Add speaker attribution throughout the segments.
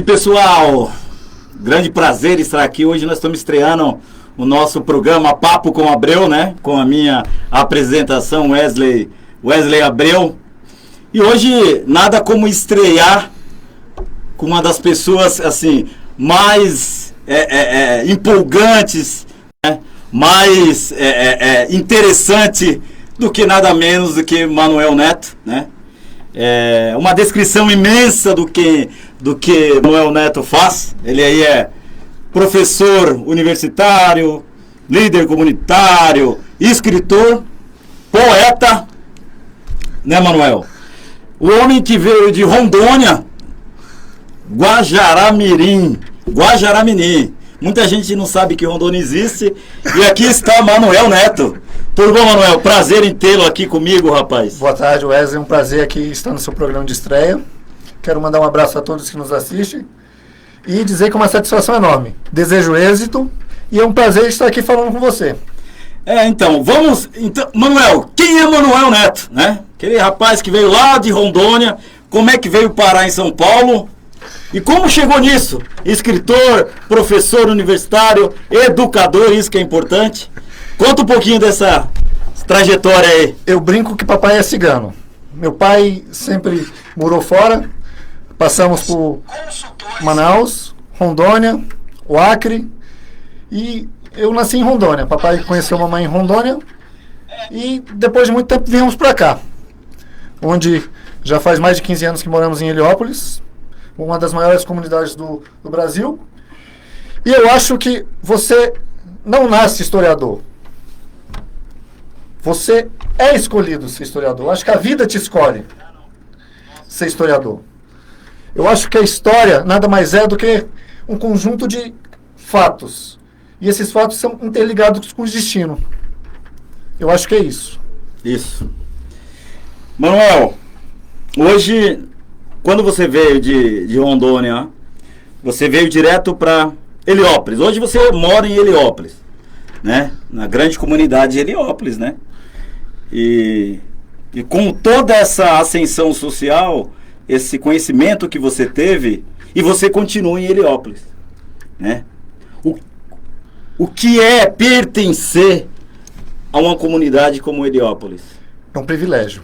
Speaker 1: E pessoal, grande prazer estar aqui. Hoje nós estamos estreando o nosso programa Papo com Abreu, né? Com a minha apresentação, Wesley Abreu. E hoje nada como estrear com uma das pessoas assim mais empolgantes, né? Mais interessante do que nada menos do que Manuel Neto, né? Uma descrição imensa do que Manuel Neto faz. Ele aí é professor universitário, líder comunitário, escritor, poeta, né, Manuel? O homem que veio de Rondônia, Guajará-Mirim. Muita gente não sabe que Rondônia existe. E aqui está Manuel Neto. Tudo bom, Manuel? Prazer em tê-lo aqui comigo, rapaz.
Speaker 2: Boa tarde, Wesley. É um prazer aqui estar no seu programa de estreia. Quero mandar um abraço a todos que nos assistem e dizer que é uma satisfação enorme. Desejo êxito e é um prazer estar aqui falando com você.
Speaker 1: Então, Manuel, quem é Manuel Neto, né? Aquele rapaz que veio lá de Rondônia, como é que veio parar em São Paulo? E como chegou nisso? Escritor, professor universitário, educador, isso que é importante. Conta um pouquinho dessa trajetória aí.
Speaker 2: Eu brinco que papai é cigano. Meu pai sempre morou fora. Passamos por Manaus, Rondônia, o Acre. E eu nasci em Rondônia. Papai conheceu a mamãe em Rondônia. E depois de muito tempo viemos para cá. Onde já faz mais de 15 anos que moramos em Heliópolis. Uma das maiores comunidades do Brasil. E eu acho que você não nasce historiador. Você é escolhido ser historiador. Eu acho que a vida te escolhe ser historiador. Eu acho que a história nada mais é do que um conjunto de fatos. E esses fatos são interligados com o destino. Eu acho que é isso.
Speaker 1: Isso. Manuel, hoje, quando você veio de Rondônia, você veio direto para Heliópolis. Hoje você mora em Heliópolis, né? Na grande comunidade de Heliópolis, né? E com toda essa ascensão social, esse conhecimento que você teve, e você continua em Heliópolis, né? O que é pertencer a uma comunidade como Heliópolis?
Speaker 2: É um privilégio.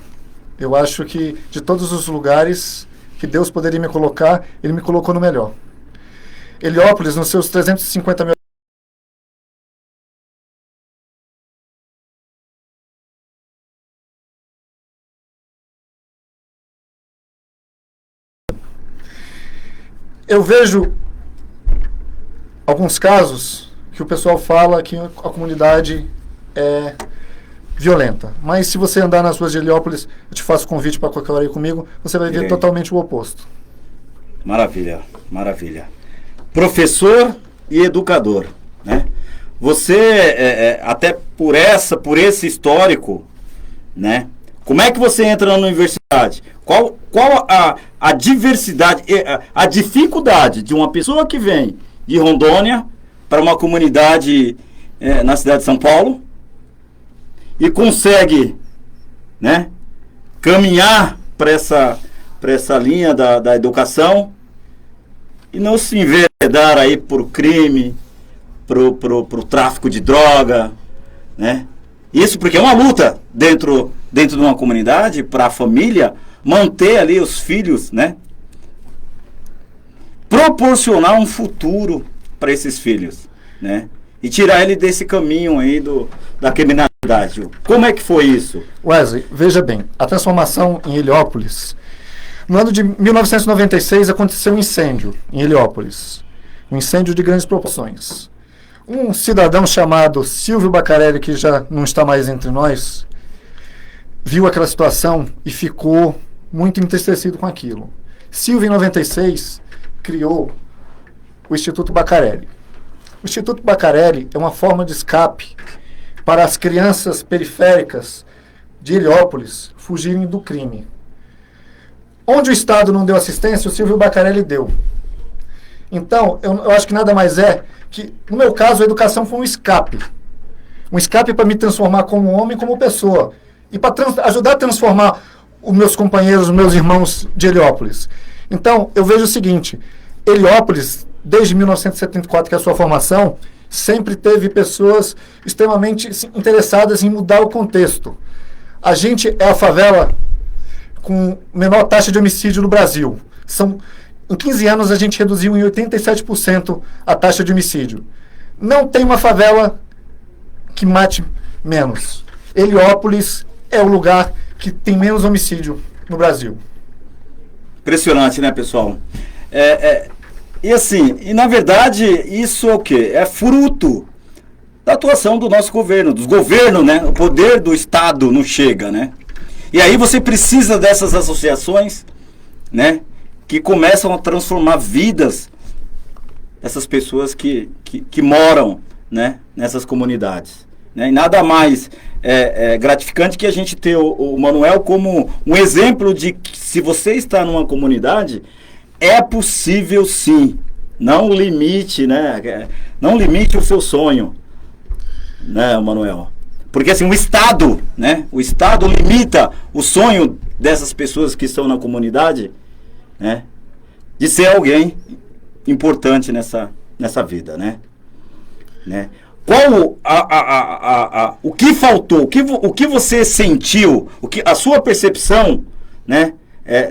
Speaker 2: Eu acho que de todos os lugares que Deus poderia me colocar, Ele me colocou no melhor. Heliópolis, nos seus 350 mil eu vejo alguns casos que o pessoal fala que a comunidade é violenta. Mas se você andar nas ruas de Heliópolis, eu te faço convite para qualquer hora aí comigo, você vai ver totalmente o oposto.
Speaker 1: Maravilha, maravilha. Professor e educador, né? Você, até por esse histórico, né? Como é que você entra na universidade? Qual a diversidade, a dificuldade de uma pessoa que vem de Rondônia para uma comunidade na cidade de São Paulo e consegue, né, caminhar para essa linha da educação e não se enveredar aí por crime, pro tráfico de droga, né? Isso porque é uma luta dentro de uma comunidade para a família manter ali os filhos, né? Proporcionar um futuro para esses filhos, né? E tirar ele desse caminho aí da criminalidade. Como é que foi isso?
Speaker 2: Wesley, veja bem, a transformação em Heliópolis, no ano de 1996 aconteceu um incêndio em Heliópolis, um incêndio de grandes proporções. Um cidadão chamado Silvio Bacarelli, que já não está mais entre nós, viu aquela situação e ficou muito entristecido com aquilo. Silvio, em 96, criou o Instituto Bacarelli. O Instituto Bacarelli é uma forma de escape para as crianças periféricas de Heliópolis fugirem do crime. Onde o Estado não deu assistência, o Silvio Bacarelli deu. Então, eu acho que nada mais é que, no meu caso, a educação foi um escape. Um escape para me transformar como homem, como pessoa. E para ajudar a transformar os meus companheiros, os meus irmãos de Heliópolis. Então, eu vejo o seguinte, Heliópolis, desde 1974, que é a sua formação, sempre teve pessoas extremamente interessadas em mudar o contexto. A gente é a favela com menor taxa de homicídio no Brasil. Em 15 anos, a gente reduziu em 87% a taxa de homicídio. Não tem uma favela que mate menos. Heliópolis é o lugar que tem menos homicídio no Brasil.
Speaker 1: Impressionante, né, pessoal? E assim, e na verdade, isso é o quê? É fruto da atuação do nosso governo, dos governos, né? O poder do Estado não chega, né? E aí você precisa dessas associações, né? Que começam a transformar vidas dessas pessoas que moram, né? Nessas comunidades. Né? E nada mais gratificante que a gente ter o Manuel como um exemplo de que se você está numa comunidade, é possível sim. Não limite, né? Não limite o seu sonho, né, Manuel? Porque assim, o Estado, né? O Estado limita o sonho dessas pessoas que estão na comunidade, né? De ser alguém importante nessa vida, né? Qual o que faltou, o que você sentiu, a sua percepção, né?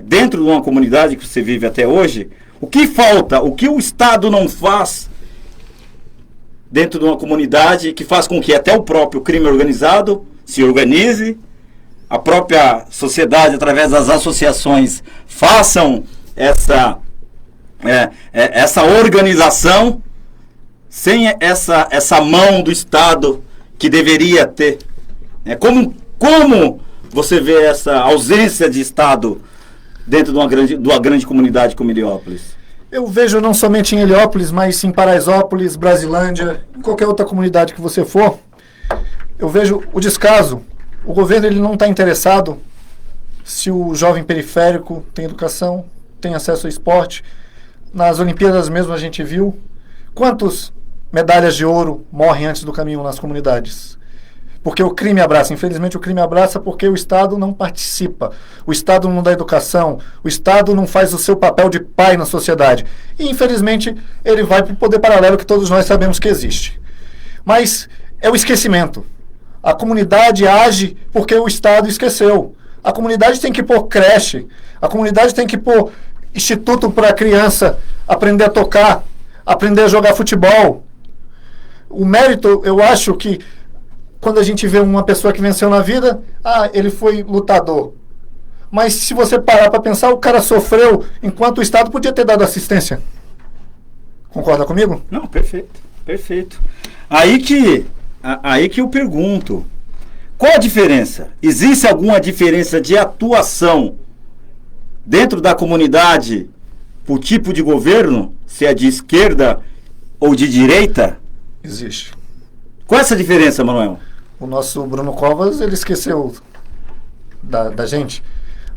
Speaker 1: Dentro de uma comunidade que você vive até hoje, o que falta, o que o Estado não faz dentro de uma comunidade que faz com que até o próprio crime organizado se organize, a própria sociedade, através das associações, façam essa organização, sem essa mão do Estado que deveria ter. Como você vê essa ausência de Estado dentro de uma grande comunidade como Heliópolis?
Speaker 2: Eu vejo não somente em Heliópolis, mas em Paraisópolis, Brasilândia, em qualquer outra comunidade que você for, eu vejo o descaso. O governo ele não está interessado se o jovem periférico tem educação, tem acesso ao esporte. Nas Olimpíadas mesmo a gente viu quantos medalhas de ouro morrem antes do caminho nas comunidades. Porque o crime abraça. Infelizmente o crime abraça porque o Estado não participa. O Estado não dá educação. O Estado não faz o seu papel de pai na sociedade. E infelizmente ele vai para o poder paralelo que todos nós sabemos que existe. Mas é o esquecimento. A comunidade age porque o Estado esqueceu. A comunidade tem que pôr creche. A comunidade tem que pôr instituto para a criança aprender a tocar, aprender a jogar futebol. O mérito, eu acho que quando a gente vê uma pessoa que venceu na vida, ele foi lutador. Mas se você parar para pensar, o cara sofreu enquanto o Estado podia ter dado assistência. Concorda comigo?
Speaker 1: Não, perfeito, perfeito. Aí que eu pergunto, qual a diferença? Existe alguma diferença de atuação dentro da comunidade por tipo de governo, se é de esquerda ou de direita?
Speaker 2: Existe.
Speaker 1: Qual é essa diferença, Manuel?
Speaker 2: O nosso Bruno Covas, ele esqueceu da gente.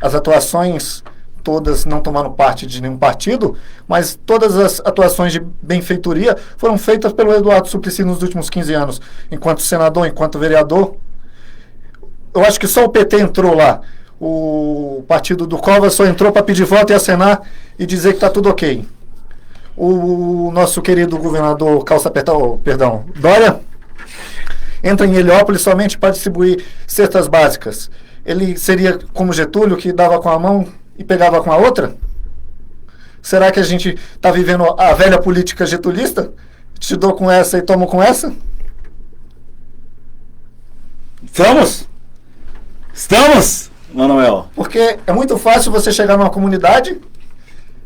Speaker 2: As atuações todas não tomaram parte de nenhum partido, mas todas as atuações de benfeitoria foram feitas pelo Eduardo Suplicy nos últimos 15 anos, enquanto senador, enquanto vereador. Eu acho que só o PT entrou lá. O partido do Covas só entrou para pedir voto e acenar e dizer que está tudo ok. O nosso querido governador Dória, entra em Heliópolis somente para distribuir cestas básicas. Ele seria como Getúlio, que dava com a mão e pegava com a outra? Será que a gente está vivendo a velha política getulista? Te dou com essa e tomo com essa?
Speaker 1: Estamos, Manuel.
Speaker 2: Porque é muito fácil você chegar numa comunidade,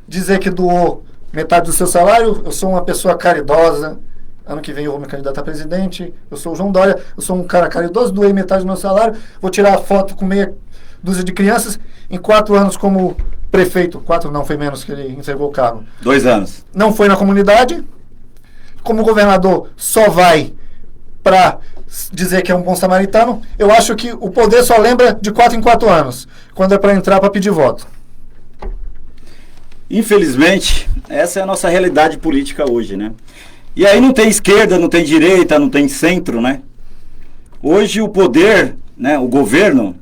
Speaker 2: dizer que doou metade do seu salário, eu sou uma pessoa caridosa, ano que vem eu vou me candidatar a presidente, eu sou o João Dória, eu sou um cara caridoso, doei metade do meu salário, vou tirar a foto com meia dúzia de crianças, em 4 anos como prefeito, 4 não, foi menos que ele entregou o cargo.
Speaker 1: 2 anos.
Speaker 2: Não foi na comunidade, como governador só vai para dizer que é um bom samaritano, eu acho que o poder só lembra de 4 em 4 anos, quando é para entrar para pedir voto.
Speaker 1: Infelizmente, essa é a nossa realidade política hoje, né? E aí não tem esquerda, não tem direita, não tem centro, né? Hoje o poder, né, o governo,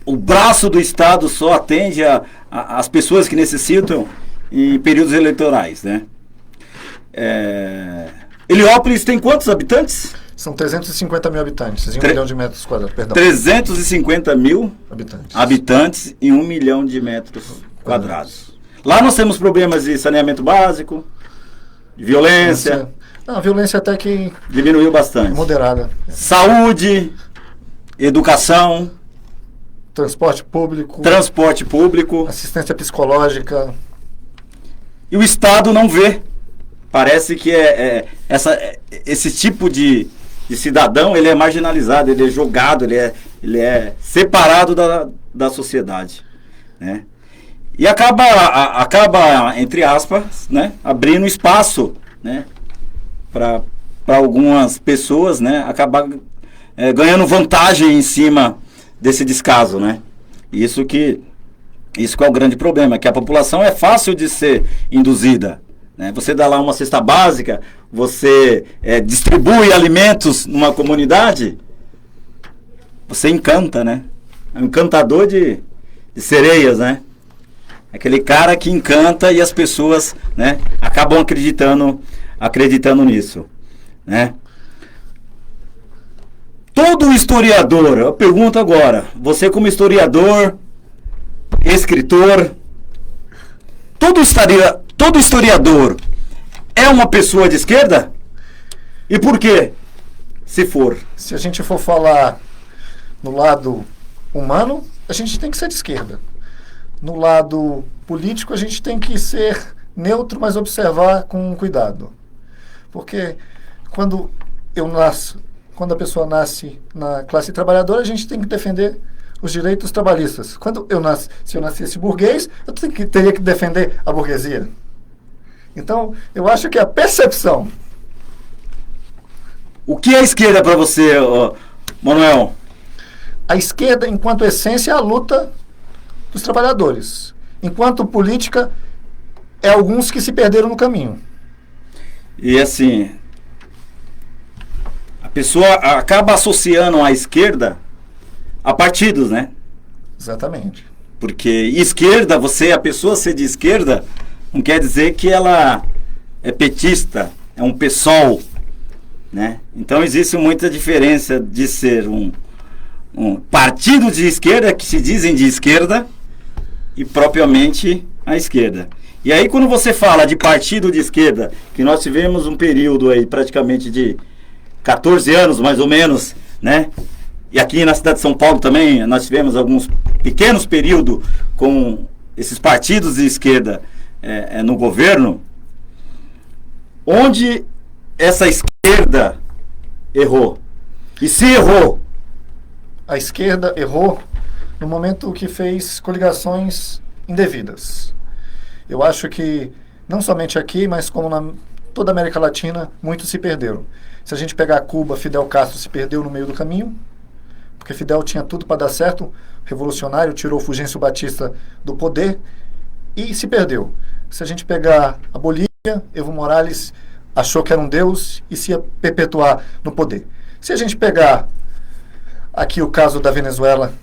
Speaker 1: o braço do Estado só atende as pessoas que necessitam em períodos eleitorais, né? Heliópolis tem quantos habitantes?
Speaker 2: São 350 mil habitantes, em 1 milhão de metros quadrados, perdão.
Speaker 1: 350 mil habitantes em 1 milhão de metros quadrados. Lá nós temos problemas de saneamento básico, de violência.
Speaker 2: Não, a violência até que
Speaker 1: diminuiu bastante.
Speaker 2: Moderada.
Speaker 1: Saúde, educação,
Speaker 2: transporte público, assistência psicológica.
Speaker 1: E o Estado não vê. Parece que esse tipo de cidadão, ele é marginalizado, ele é jogado, ele é separado da sociedade, né? E acaba, entre aspas, né, abrindo espaço, né, para algumas pessoas, né, acabar ganhando vantagem em cima desse descaso, né? Isso que é o grande problema, que a população é fácil de ser induzida, né? Você dá lá uma cesta básica, você distribui alimentos numa comunidade, você encanta, né? É um encantador de sereias, né? Aquele cara que encanta e as pessoas, né, acabam acreditando nisso, né? Todo historiador, eu pergunto agora, você como historiador, escritor, todo historiador é uma pessoa de esquerda? E por quê? Se for.
Speaker 2: Se a gente for falar no lado humano, a gente tem que ser de esquerda. No lado político, a gente tem que ser neutro, mas observar com cuidado. Porque quando a pessoa nasce na classe trabalhadora, a gente tem que defender os direitos trabalhistas. Se eu nascesse burguês, eu teria que defender a burguesia. Então, eu acho que a percepção...
Speaker 1: O que é a esquerda para você, Manuel?
Speaker 2: A esquerda, enquanto essência, é a luta dos trabalhadores. Enquanto política, é alguns que se perderam no caminho.
Speaker 1: E assim, a pessoa acaba associando a esquerda a partidos, né?
Speaker 2: Exatamente.
Speaker 1: Porque esquerda, a pessoa ser de esquerda, não quer dizer que ela é petista, é um PSOL, né? Então existe muita diferença de ser um partido de esquerda, que se dizem de esquerda, e propriamente a esquerda. E aí quando você fala de partido de esquerda, que nós tivemos um período aí praticamente de 14 anos, mais ou menos, né? E aqui na cidade de São Paulo também nós tivemos alguns pequenos períodos com esses partidos de esquerda no governo, onde essa esquerda errou. E se errou?
Speaker 2: A esquerda errou no momento que fez coligações indevidas. Eu acho que, não somente aqui, mas como na toda a América Latina, muitos se perderam. Se a gente pegar Cuba, Fidel Castro se perdeu no meio do caminho, porque Fidel tinha tudo para dar certo, revolucionário, tirou Fulgêncio Batista do poder e se perdeu. Se a gente pegar a Bolívia, Evo Morales achou que era um deus e se ia perpetuar no poder. Se a gente pegar aqui o caso da Venezuela,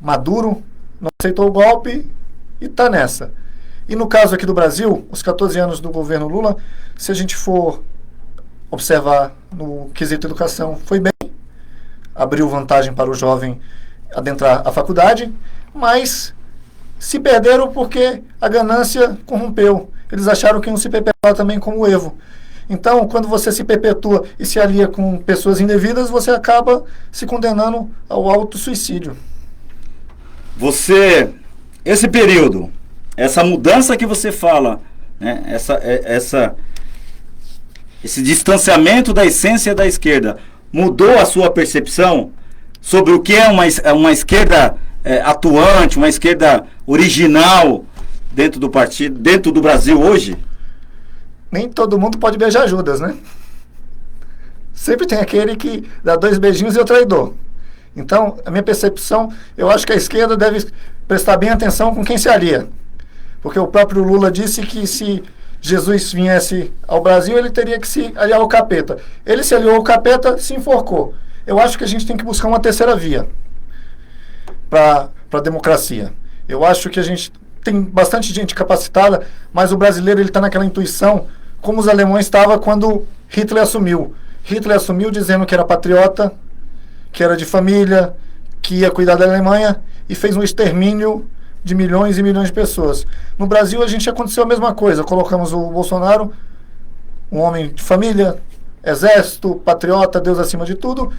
Speaker 2: Maduro não aceitou o golpe e está nessa. E no caso aqui do Brasil, os 14 anos do governo Lula, se a gente for observar no quesito educação, foi bem, abriu vantagem para o jovem adentrar a faculdade, mas se perderam porque a ganância corrompeu. Eles acharam que iam se perpetuar também como o Evo. Então, quando você se perpetua e se alia com pessoas indevidas, você acaba se condenando ao autossuicídio.
Speaker 1: Esse período, essa mudança que você fala, né, esse distanciamento da essência da esquerda, mudou a sua percepção sobre o que é uma esquerda atuante, uma esquerda original dentro do partido, dentro do Brasil hoje?
Speaker 2: Nem todo mundo pode beijar Judas, né? Sempre tem aquele que dá 2 beijinhos e é o traidor. Então, a minha percepção, eu acho que a esquerda deve prestar bem atenção com quem se alia. Porque o próprio Lula disse que se Jesus viesse ao Brasil, ele teria que se aliar ao capeta. Ele se aliou ao capeta, se enforcou. Eu acho que a gente tem que buscar uma terceira via para para a democracia. Eu acho que a gente tem bastante gente capacitada, mas o brasileiro ele está naquela intuição, como os alemães estavam quando Hitler assumiu. Hitler assumiu dizendo que era patriota, que era de família, que ia cuidar da Alemanha, e fez um extermínio de milhões e milhões de pessoas. No Brasil, a gente aconteceu a mesma coisa. Colocamos o Bolsonaro, um homem de família, exército, patriota, Deus acima de tudo,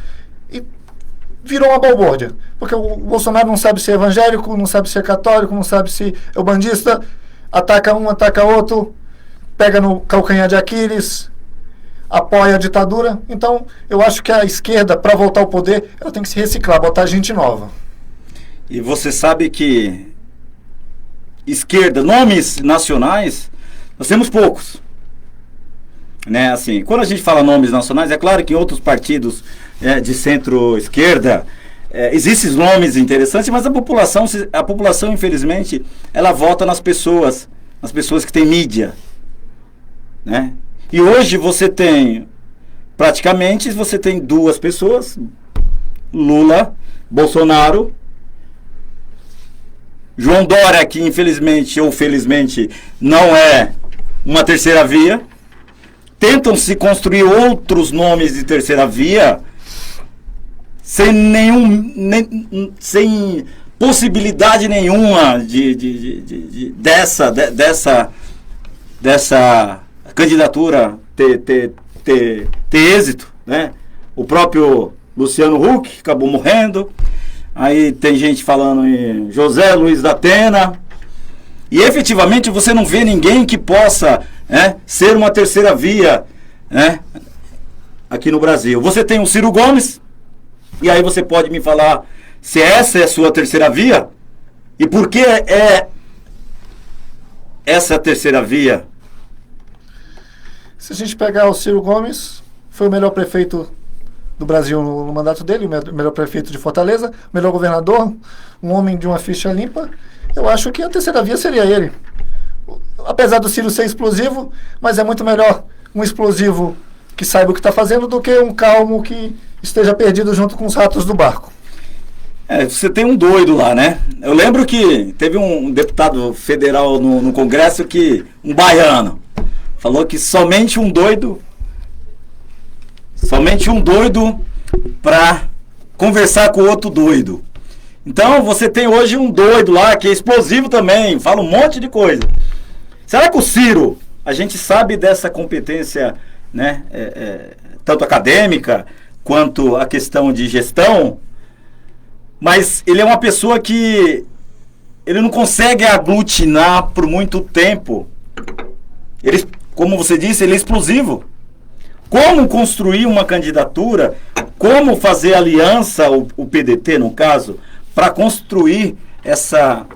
Speaker 2: e virou uma balbúrdia. Porque o Bolsonaro não sabe se é evangélico, não sabe se é católico, não sabe se é o bandista, ataca um, ataca outro, pega no calcanhar de Aquiles, apoia a ditadura. Então, eu acho que a esquerda, para voltar ao poder, ela tem que se reciclar, botar gente nova.
Speaker 1: E você sabe que esquerda, nomes nacionais, nós temos poucos. Né? Assim, quando a gente fala nomes nacionais, é claro que em outros partidos de centro-esquerda existem nomes interessantes, mas a população, infelizmente, ela vota nas pessoas que têm mídia. Né? E hoje você tem duas pessoas, Lula, Bolsonaro, João Dória, que infelizmente ou felizmente não é uma terceira via. Tentam se construir outros nomes de terceira via sem possibilidade nenhuma dessa candidatura ter êxito, né? O próprio Luciano Huck acabou morrendo. Aí tem gente falando em José Luiz da Atena. E efetivamente você não vê ninguém que possa ser uma terceira via aqui no Brasil. Você tem o Ciro Gomes, e aí você pode me falar se essa é a sua terceira via? E por que é essa terceira via?
Speaker 2: Se a gente pegar o Ciro Gomes, foi o melhor prefeito do Brasil no mandato dele, o melhor prefeito de Fortaleza, o melhor governador, um homem de uma ficha limpa. Eu acho que a terceira via seria ele. Apesar do Ciro ser explosivo, mas é muito melhor um explosivo que saiba o que está fazendo do que um calmo que esteja perdido junto com os ratos do barco.
Speaker 1: Você tem um doido lá, né? Eu lembro que teve um deputado federal no Congresso um baiano, falou que somente um doido para conversar com outro doido. Então você tem hoje um doido lá que é explosivo também, fala um monte de coisa. Será que o Ciro, a gente sabe dessa competência, né, tanto acadêmica quanto a questão de gestão, mas ele é uma pessoa que ele não consegue aglutinar por muito tempo. Ele, como você disse, ele é explosivo. Como construir uma candidatura, como fazer aliança, o PDT no caso, para construir essa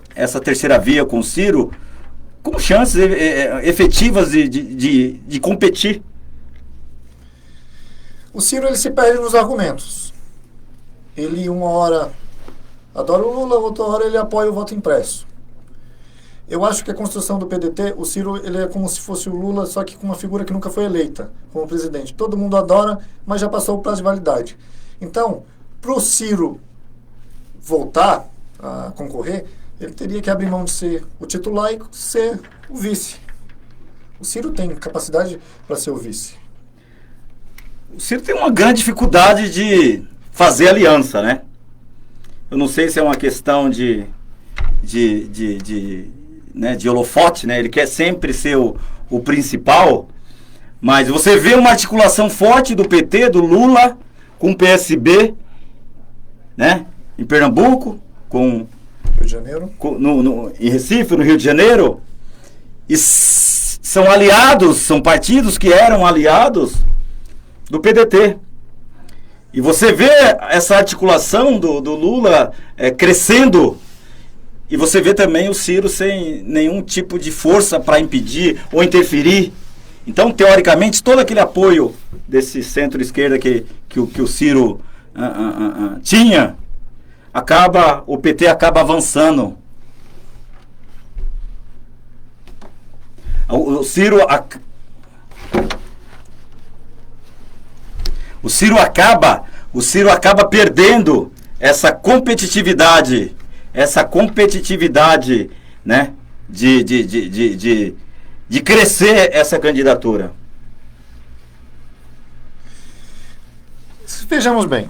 Speaker 1: terceira via com o Ciro, com chances efetivas de competir?
Speaker 2: O Ciro ele se perde nos argumentos. Ele uma hora adora o Lula, outra hora ele apoia o voto impresso. Eu acho que a construção do PDT, o Ciro ele é como se fosse o Lula, só que com uma figura que nunca foi eleita como presidente. Todo mundo adora, mas já passou o prazo de validade. Então, para o Ciro voltar a concorrer, ele teria que abrir mão de ser o titular e ser o vice. O Ciro tem capacidade para ser o vice.
Speaker 1: O Ciro tem uma grande dificuldade de fazer aliança, né? Eu não sei se é uma questão de holofote, né? Ele quer sempre ser o principal, mas você vê uma articulação forte do PT, do Lula, com o PSB, né? Em Pernambuco, com
Speaker 2: Rio de Janeiro,
Speaker 1: em Recife, no Rio de Janeiro, e são aliados, são partidos que eram aliados do PDT. E você vê essa articulação do Lula crescendo, e você vê também o Ciro sem nenhum tipo de força para impedir ou interferir. Então, teoricamente, todo aquele apoio desse centro-esquerda que o Ciro tinha, o PT acaba avançando. O Ciro acaba perdendo essa competitividade essa competitividade, né, de crescer essa candidatura?
Speaker 2: Vejamos bem.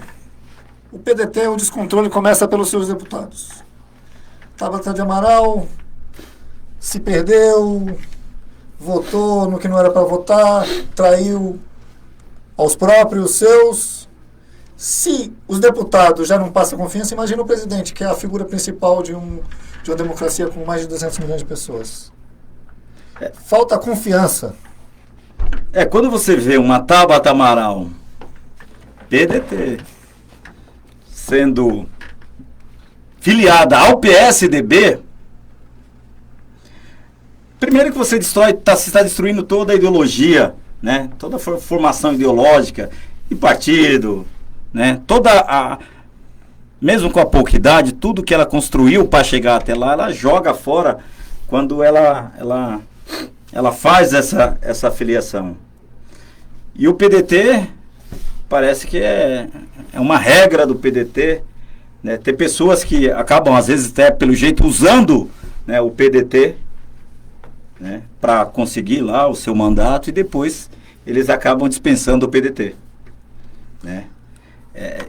Speaker 2: O PDT, o descontrole começa pelos seus deputados. Tabata de Amaral se perdeu, votou no que não era para votar, traiu aos próprios seus. Se os deputados já não passam confiança, imagina o presidente, que é a figura principal de uma democracia com mais de 200 milhões de pessoas. Falta confiança.
Speaker 1: Quando você vê uma Tabata Amaral, PDT, sendo filiada ao PSDB, primeiro que você está destruindo toda a ideologia, né? Toda a formação ideológica e partido, né? Mesmo com a pouca idade, tudo que ela construiu para chegar até lá, ela joga fora quando ela faz essa filiação. E o PDT parece que é uma regra do PDT, né? Ter pessoas que acabam, às vezes, até pelo jeito, usando, né, o PDT, né, para conseguir lá o seu mandato, e depois eles acabam dispensando o PDT. Né?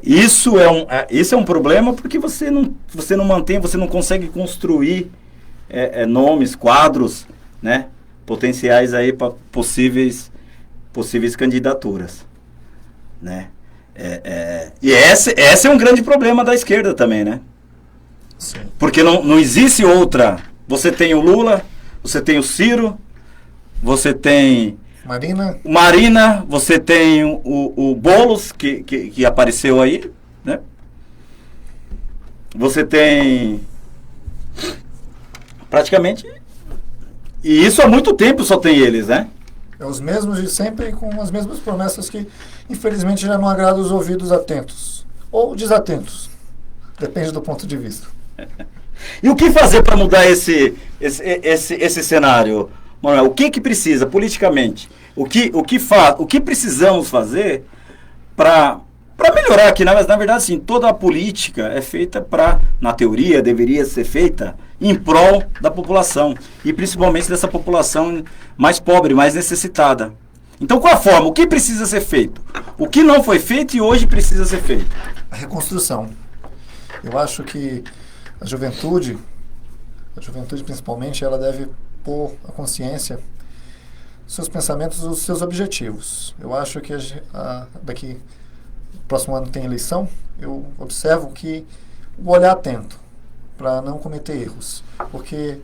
Speaker 1: Isso é um problema, porque você não mantém, você não consegue construir nomes, quadros, né, potenciais aí para possíveis candidaturas. Né? E esse é um grande problema da esquerda também, né?
Speaker 2: Sim.
Speaker 1: Porque não existe outra. Você tem o Lula, você tem o Ciro, você tem Marina, você tem o Boulos, que apareceu aí, né? Você tem praticamente, e isso há muito tempo só tem eles, né?
Speaker 2: É os mesmos de sempre, com as mesmas promessas que, infelizmente, já não agradam os ouvidos atentos. Ou desatentos. Depende do ponto de vista.
Speaker 1: E o que fazer para mudar esse cenário, Manuel? O que precisa politicamente? O que precisamos fazer para melhorar aqui? Na verdade, assim, toda a política é feita na teoria, deveria ser feita em prol da população, e principalmente dessa população mais pobre, mais necessitada. Então, qual a forma? O que precisa ser feito? O que não foi feito e hoje precisa ser feito?
Speaker 2: A reconstrução. Eu acho que a juventude principalmente, ela deve pôr a consciência, seus pensamentos, os seus objetivos. Eu acho que daqui próximo ano tem eleição, eu observo que o olhar atento para não cometer erros, porque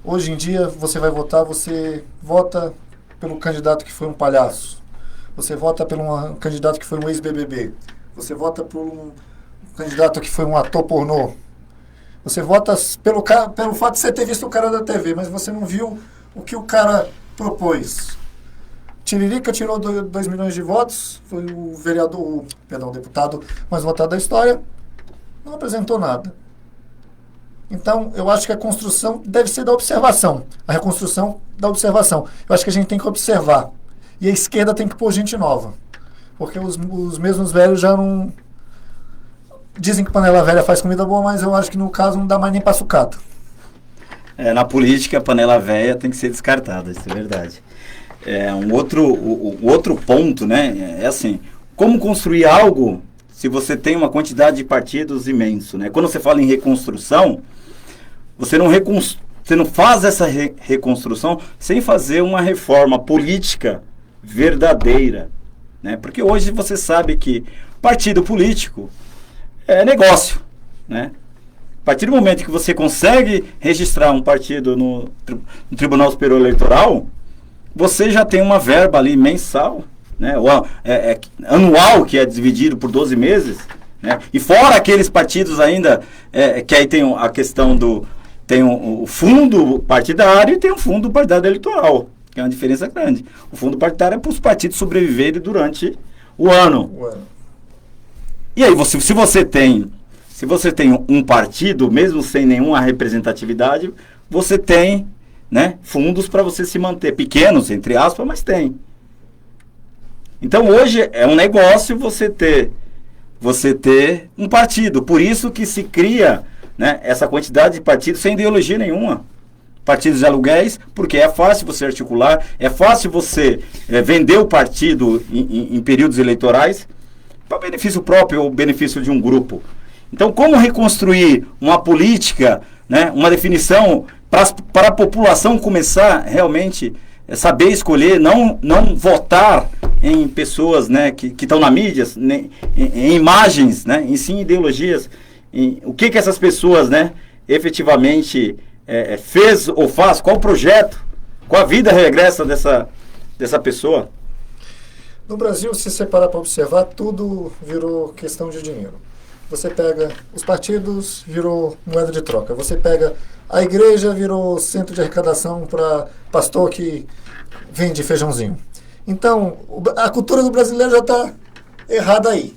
Speaker 2: hoje em dia você vai votar, você vota pelo candidato que foi um palhaço, você vota pelo um candidato que foi um ex-BBB, você vota por um candidato que foi um ator pornô, você vota pelo fato de você ter visto o cara da TV, mas você não viu o que o cara propôs. Tiririca tirou 2 milhões de votos, foi o deputado mais votado da história, não apresentou nada. Então, eu acho que a construção deve ser da observação, a reconstrução da observação. Eu acho que a gente tem que observar. E a esquerda tem que pôr gente nova, porque os mesmos velhos já não... Dizem que panela velha faz comida boa, mas eu acho que no caso não dá mais nem para sucata.
Speaker 1: Na política, a panela velha tem que ser descartada, isso é verdade. O outro ponto, né, é assim, como construir algo se você tem uma quantidade de partidos imenso, né? Quando você fala em reconstrução, você não faz essa reconstrução sem fazer uma reforma política verdadeira, né? Porque hoje você sabe que partido político é negócio, né? A partir do momento que você consegue registrar um partido no Tribunal Superior Eleitoral, você já tem uma verba ali mensal, né? Anual, que é dividido por 12 meses, né? E fora aqueles partidos ainda, que aí tem a questão tem o fundo partidário e tem o fundo partidário eleitoral, que é uma diferença grande. O fundo partidário é para os partidos sobreviverem durante o ano. E aí, se você tem um partido, mesmo sem nenhuma representatividade, você tem, né, fundos para você se manter. Pequenos, entre aspas, mas tem. Então, hoje é um negócio você ter um partido. Por isso que se cria, né, essa quantidade de partidos sem ideologia nenhuma. Partidos de aluguéis, porque é fácil você articular, é fácil você vender o partido em períodos eleitorais para benefício próprio ou benefício de um grupo. Então, como reconstruir uma política, né, uma definição para a população começar realmente a saber escolher, não votar em pessoas, né, que estão na mídia, em imagens, né, em sim ideologias, o que essas pessoas, né, efetivamente fez ou faz, qual o projeto, qual a vida regressa dessa pessoa.
Speaker 2: No Brasil, se você parar para observar, tudo virou questão de dinheiro. Você pega os partidos, virou moeda de troca. Você pega a igreja, virou centro de arrecadação para pastor que vende feijãozinho. Então, a cultura do brasileiro já está errada aí.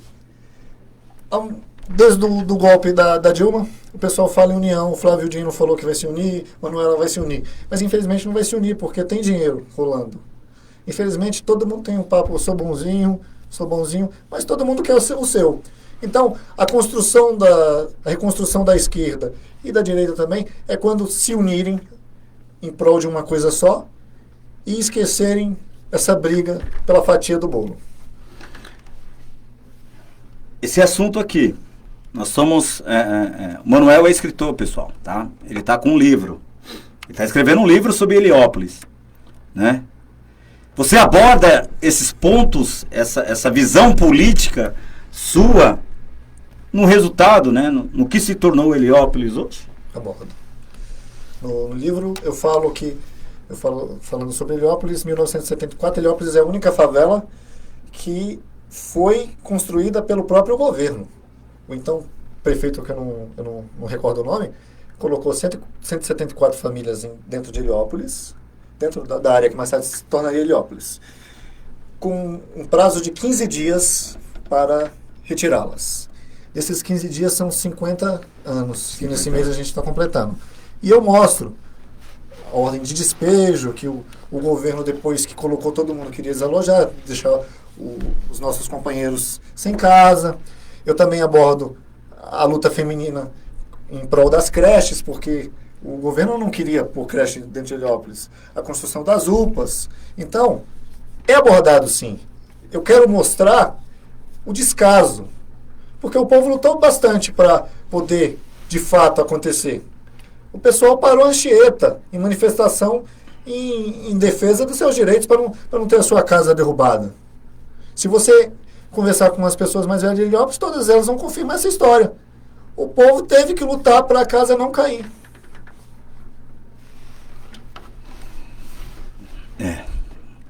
Speaker 2: Desde o golpe da Dilma, o pessoal fala em união, o Flávio Dino falou que vai se unir, Manuela vai se unir. Mas infelizmente não vai se unir, porque tem dinheiro rolando. Infelizmente todo mundo tem um papo, sou bonzinho, mas todo mundo quer o seu. Então, a reconstrução da esquerda e da direita também é quando se unirem em prol de uma coisa só e esquecerem essa briga pela fatia do bolo.
Speaker 1: Esse assunto aqui, nós somos... o Manuel é escritor, pessoal, tá? Ele está com um livro. Ele está escrevendo um livro sobre Heliópolis, né? Você aborda esses pontos, essa visão política sua no resultado, né? No que se tornou Heliópolis hoje?
Speaker 2: Abordo. No livro eu falo falando sobre Heliópolis, 1974, Heliópolis é a única favela que foi construída pelo próprio governo. O então prefeito, que eu não recordo o nome, colocou 174 famílias dentro de Heliópolis, dentro da área que mais tarde se tornaria Heliópolis, com um prazo de 15 dias para retirá-las. Desses 15 dias são 50 anos, que nesse mês a gente está completando. E eu mostro a ordem de despejo, que o governo, depois que colocou todo mundo, queria desalojar, deixar os nossos companheiros sem casa. Eu também abordo a luta feminina em prol das creches, porque o governo não queria pôr creche dentro de Heliópolis. A construção das UPAs. Então, é abordado sim. Eu quero mostrar o descaso, porque o povo lutou bastante para poder, de fato, acontecer. O pessoal parou a Anchieta em manifestação em defesa dos seus direitos para não ter a sua casa derrubada. Se você conversar com as pessoas mais velhas de Heliópolis, todas elas vão confirmar essa história. O povo teve que lutar para a casa não cair.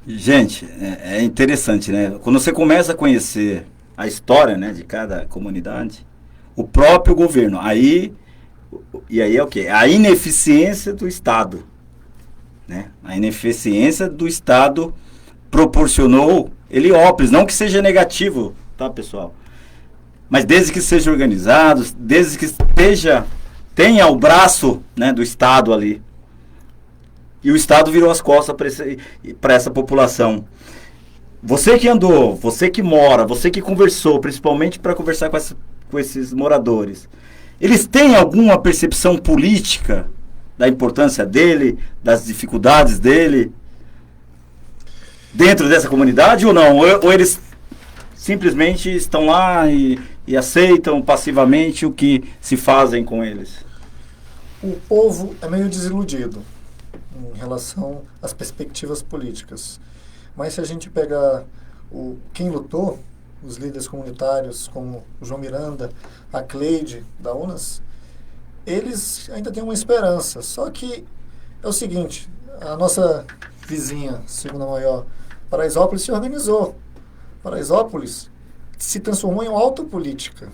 Speaker 1: Gente, é interessante, né? Quando você começa a conhecer a história, né, de cada comunidade, o próprio governo, aí é o quê? A ineficiência do Estado, né? A ineficiência do Estado proporcionou Heliópolis, não que seja negativo, tá, pessoal? Mas desde que seja organizado, desde que tenha o braço, né, do Estado ali. E o Estado virou as costas para essa população. Você que andou, você que mora, você que conversou, principalmente para conversar com esses moradores, eles têm alguma percepção política da importância dele, das dificuldades dele, dentro dessa comunidade ou não? Ou eles simplesmente estão lá e aceitam passivamente o que se fazem com eles?
Speaker 2: O povo é meio desiludido em relação às perspectivas políticas. Mas se a gente pegar quem lutou, os líderes comunitários como o João Miranda, a Cleide da UNAS, eles ainda têm uma esperança. Só que é o seguinte, a nossa vizinha, segunda maior, Paraisópolis, se organizou. Paraisópolis se transformou em uma autopolítica.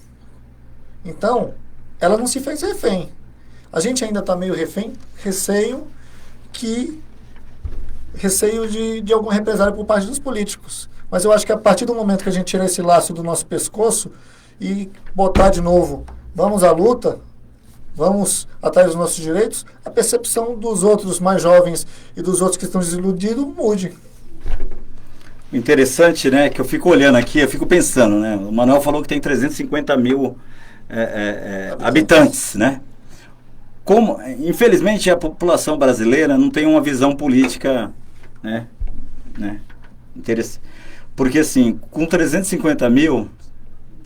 Speaker 2: Então, ela não se fez refém. A gente ainda está meio refém, receio de alguma represália por parte dos políticos. Mas eu acho que a partir do momento que a gente tirar esse laço do nosso pescoço e botar de novo, vamos à luta, vamos atrás dos nossos direitos, a percepção dos outros mais jovens e dos outros que estão desiludidos mude.
Speaker 1: Interessante, né, que eu fico olhando aqui, eu fico pensando, né, o Manuel falou que tem 350 mil habitantes, né? como, infelizmente, a população brasileira não tem uma visão política, né, interessante. Porque, assim, com 350 mil,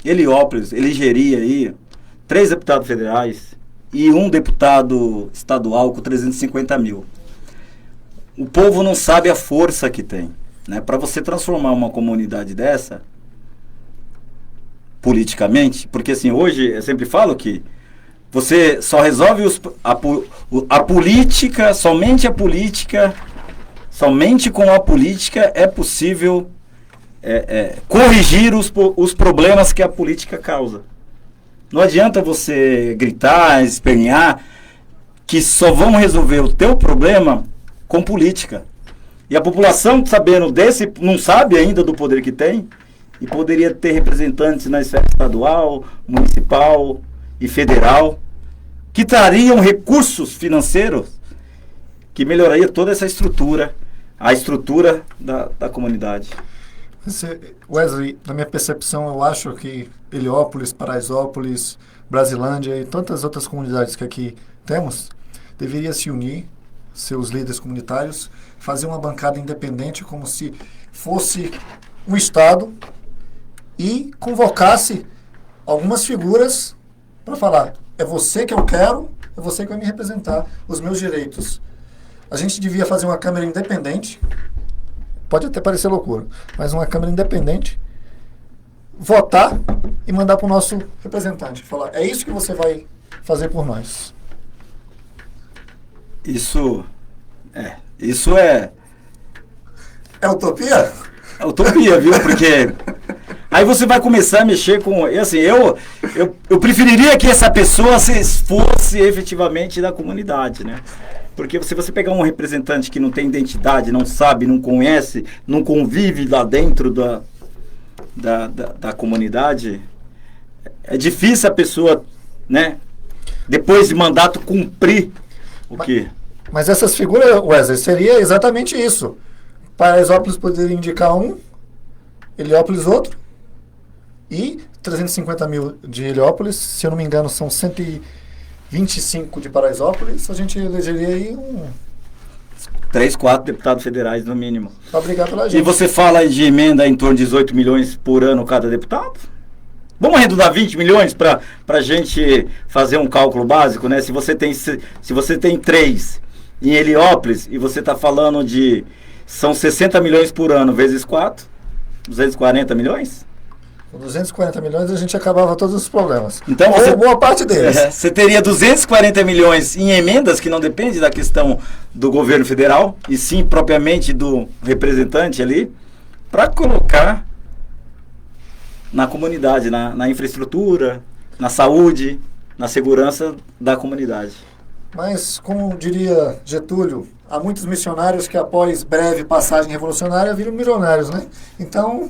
Speaker 1: Heliópolis elegeria aí 3 deputados federais e um deputado estadual com 350 mil. O povo não sabe a força que tem, né? Para você transformar uma comunidade dessa, politicamente, porque, assim, hoje eu sempre falo que você só resolve a política, somente com a política é possível corrigir os problemas que a política causa. Não adianta você gritar, espernear, que só vão resolver o teu problema com política. E a população, sabendo desse, não sabe ainda do poder que tem, e poderia ter representantes na esfera estadual, municipal e federal, que trariam recursos financeiros que melhoraria toda essa estrutura, a estrutura da comunidade.
Speaker 2: Wesley, na minha percepção, eu acho que Heliópolis, Paraisópolis, Brasilândia e tantas outras comunidades que aqui temos, deveria se unir, seus líderes comunitários, fazer uma bancada independente como se fosse um Estado e convocasse algumas figuras para falar, é você que eu quero, é você que vai me representar os meus direitos. A gente devia fazer uma Câmara independente, pode até parecer loucura, mas uma Câmara independente, votar e mandar para o nosso representante, falar, é isso que você vai fazer por nós.
Speaker 1: Isso é...
Speaker 2: É utopia?
Speaker 1: É utopia, viu? Porque aí você vai começar a mexer com... Assim, eu preferiria que essa pessoa fosse efetivamente da comunidade, né? Porque se você pegar um representante que não tem identidade, não sabe, não conhece, não convive lá dentro da comunidade, é difícil a pessoa, né, depois de mandato, cumprir o que...
Speaker 2: Mas essas figuras, Wesley, seria exatamente isso. Paraisópolis poderia indicar um, Heliópolis outro, e 350 mil de Heliópolis, se eu não me engano, são 125 de Paraisópolis, a gente elegeria aí
Speaker 1: 3, 4 deputados federais, no mínimo.
Speaker 2: Obrigado pela gente.
Speaker 1: E você fala de emenda em torno de 18 milhões por ano cada deputado? Vamos arredondar 20 milhões para a gente fazer um cálculo básico, né? Se você tem 3 em Heliópolis e você está falando de... São 60 milhões por ano vezes 4, 240 milhões?
Speaker 2: Com 240 milhões a gente acabava todos os problemas.
Speaker 1: Então
Speaker 2: ou boa parte deles.
Speaker 1: Você teria 240 milhões em emendas, que não depende da questão do governo federal, e sim propriamente do representante ali, para colocar na comunidade, na infraestrutura, na saúde, na segurança da comunidade.
Speaker 2: Mas, como diria Getúlio, há muitos missionários que após breve passagem revolucionária viram milionários, né? Então...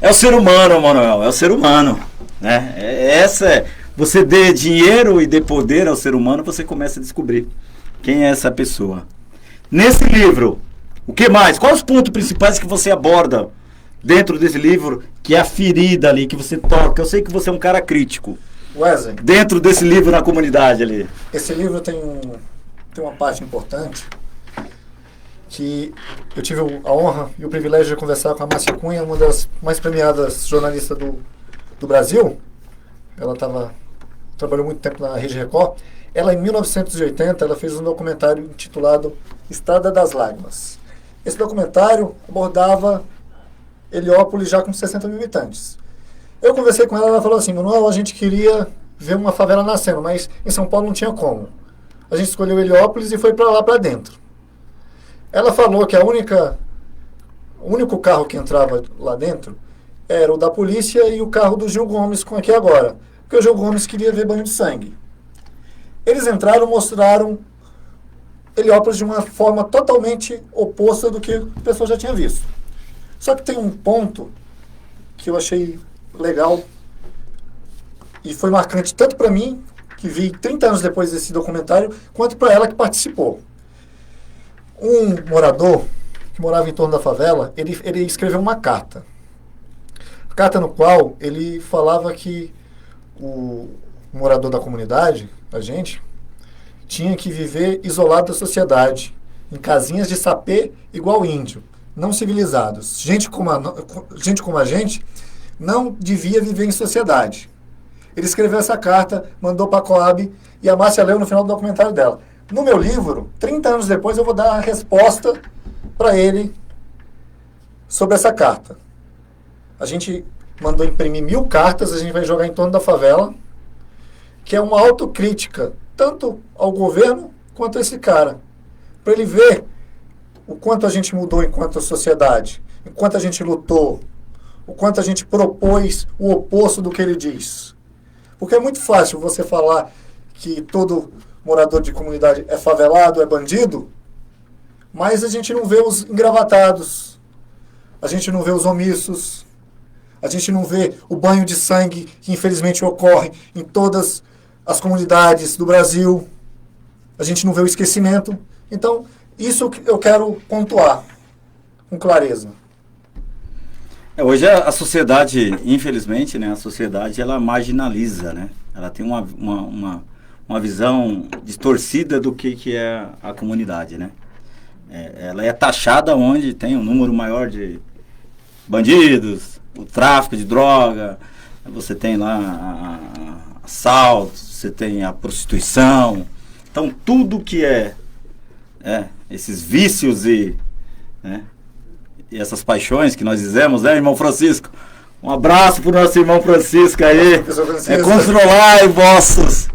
Speaker 1: É o ser humano, Manuel, é o ser humano, né? Você dê dinheiro e dê poder ao ser humano, você começa a descobrir quem é essa pessoa. Nesse livro, o que mais? Quais os pontos principais que você aborda dentro desse livro, que é a ferida ali, que você toca? Eu sei que você é um cara crítico.
Speaker 2: Wesley,
Speaker 1: dentro desse livro na comunidade ali.
Speaker 2: Esse livro tem uma parte importante que eu tive a honra e o privilégio de conversar com a Márcia Cunha, uma das mais premiadas jornalistas do Brasil. Ela trabalhou muito tempo na Rede Record. Ela, em 1980, ela fez um documentário intitulado Estrada das Lágrimas. Esse documentário abordava Heliópolis já com 60 mil habitantes. Eu conversei com ela, ela falou assim, Manuel, a gente queria ver uma favela nascendo, mas em São Paulo não tinha como. A gente escolheu Heliópolis e foi para lá, para dentro. Ela falou que o único carro que entrava lá dentro era o da polícia e o carro do Gil Gomes, com aqui agora. Porque o Gil Gomes queria ver banho de sangue. Eles entraram, mostraram Heliópolis de uma forma totalmente oposta do que a pessoa já tinha visto. Só que tem um ponto que eu achei legal e foi marcante tanto para mim, que vi 30 anos depois desse documentário, quanto para ela que participou. Um morador que morava em torno da favela, ele escreveu uma carta no qual ele falava que morador da comunidade, a gente, tinha que viver isolado da sociedade, em casinhas de sapê igual índio, não civilizados. Gente como a gente não devia viver em sociedade. Ele escreveu essa carta, mandou para a Coab e a Márcia leu no final do documentário dela. No meu livro, 30 anos depois, eu vou dar a resposta para ele sobre essa carta. A gente mandou imprimir 1000 cartas, a gente vai jogar em torno da favela, que é uma autocrítica, tanto ao governo quanto a esse cara, para ele ver o quanto a gente mudou enquanto sociedade, o quanto a gente lutou, o quanto a gente propôs o oposto do que ele diz. Porque é muito fácil você falar que todo morador de comunidade é favelado, é bandido, mas a gente não vê os engravatados, a gente não vê os omissos, a gente não vê o banho de sangue que infelizmente ocorre em todas as comunidades do Brasil, a gente não vê o esquecimento. Então, isso eu quero pontuar com clareza.
Speaker 1: Hoje a sociedade, infelizmente, né, a sociedade ela marginaliza, né? Ela tem uma visão distorcida do que é a comunidade, né? Ela é taxada onde tem um número maior de bandidos, o tráfico de droga, você tem lá assaltos, você tem a prostituição. Então, tudo que esses vícios e essas paixões que nós dizemos, né, irmão Francisco? Um abraço para o nosso irmão Francisco aí. Controlar vossos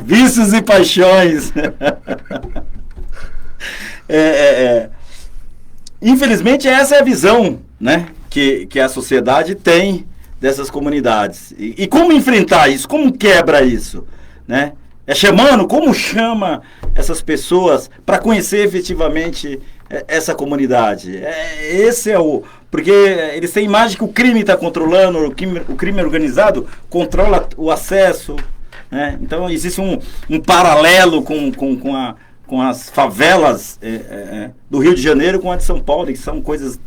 Speaker 1: vícios e paixões. Infelizmente, essa é a visão, né, que a sociedade tem dessas comunidades. E como enfrentar isso? Como quebra isso? Né? Chamando, como chama essas pessoas para conhecer efetivamente essa comunidade? Esse é o... Porque eles têm imagem que o crime está controlando, o crime organizado controla o acesso, né? Então existe um paralelo com as favelas do Rio de Janeiro com a de São Paulo, que são coisas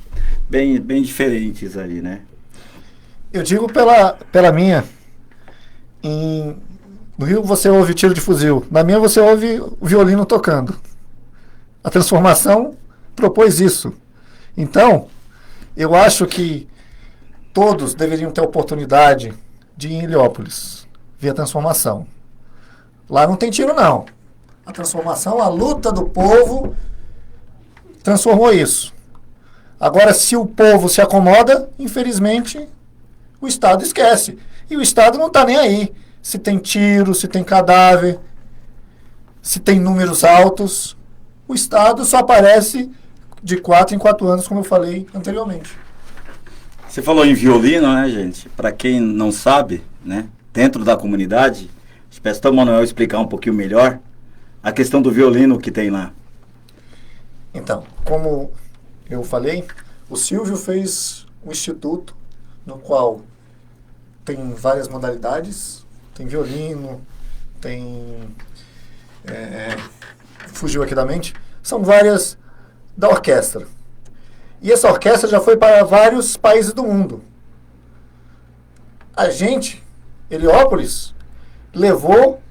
Speaker 1: bem diferentes ali, né?
Speaker 2: Eu digo pela minha. No Rio você ouve tiro de fuzil, na minha você ouve o violino tocando. A transformação propôs isso. Então, eu acho que todos deveriam ter oportunidade de ir em Heliópolis, ver a transformação. Lá não tem tiro, não. A transformação, a luta do povo transformou isso. Agora, se o povo se acomoda, infelizmente, o Estado esquece. E o Estado não está nem aí. Se tem tiro, se tem cadáver, se tem números altos, o Estado só aparece de 4 em 4 anos, como eu falei anteriormente.
Speaker 1: Você falou em violino, né, gente? Para quem não sabe, né, dentro da comunidade, peço ao Manuel explicar um pouquinho melhor a questão do violino que tem lá.
Speaker 2: Então, como eu falei, o Silvio fez um instituto no qual tem várias modalidades, tem violino, tem... fugiu aqui da mente, são várias da orquestra. E essa orquestra já foi para vários países do mundo. A gente, Heliópolis, levou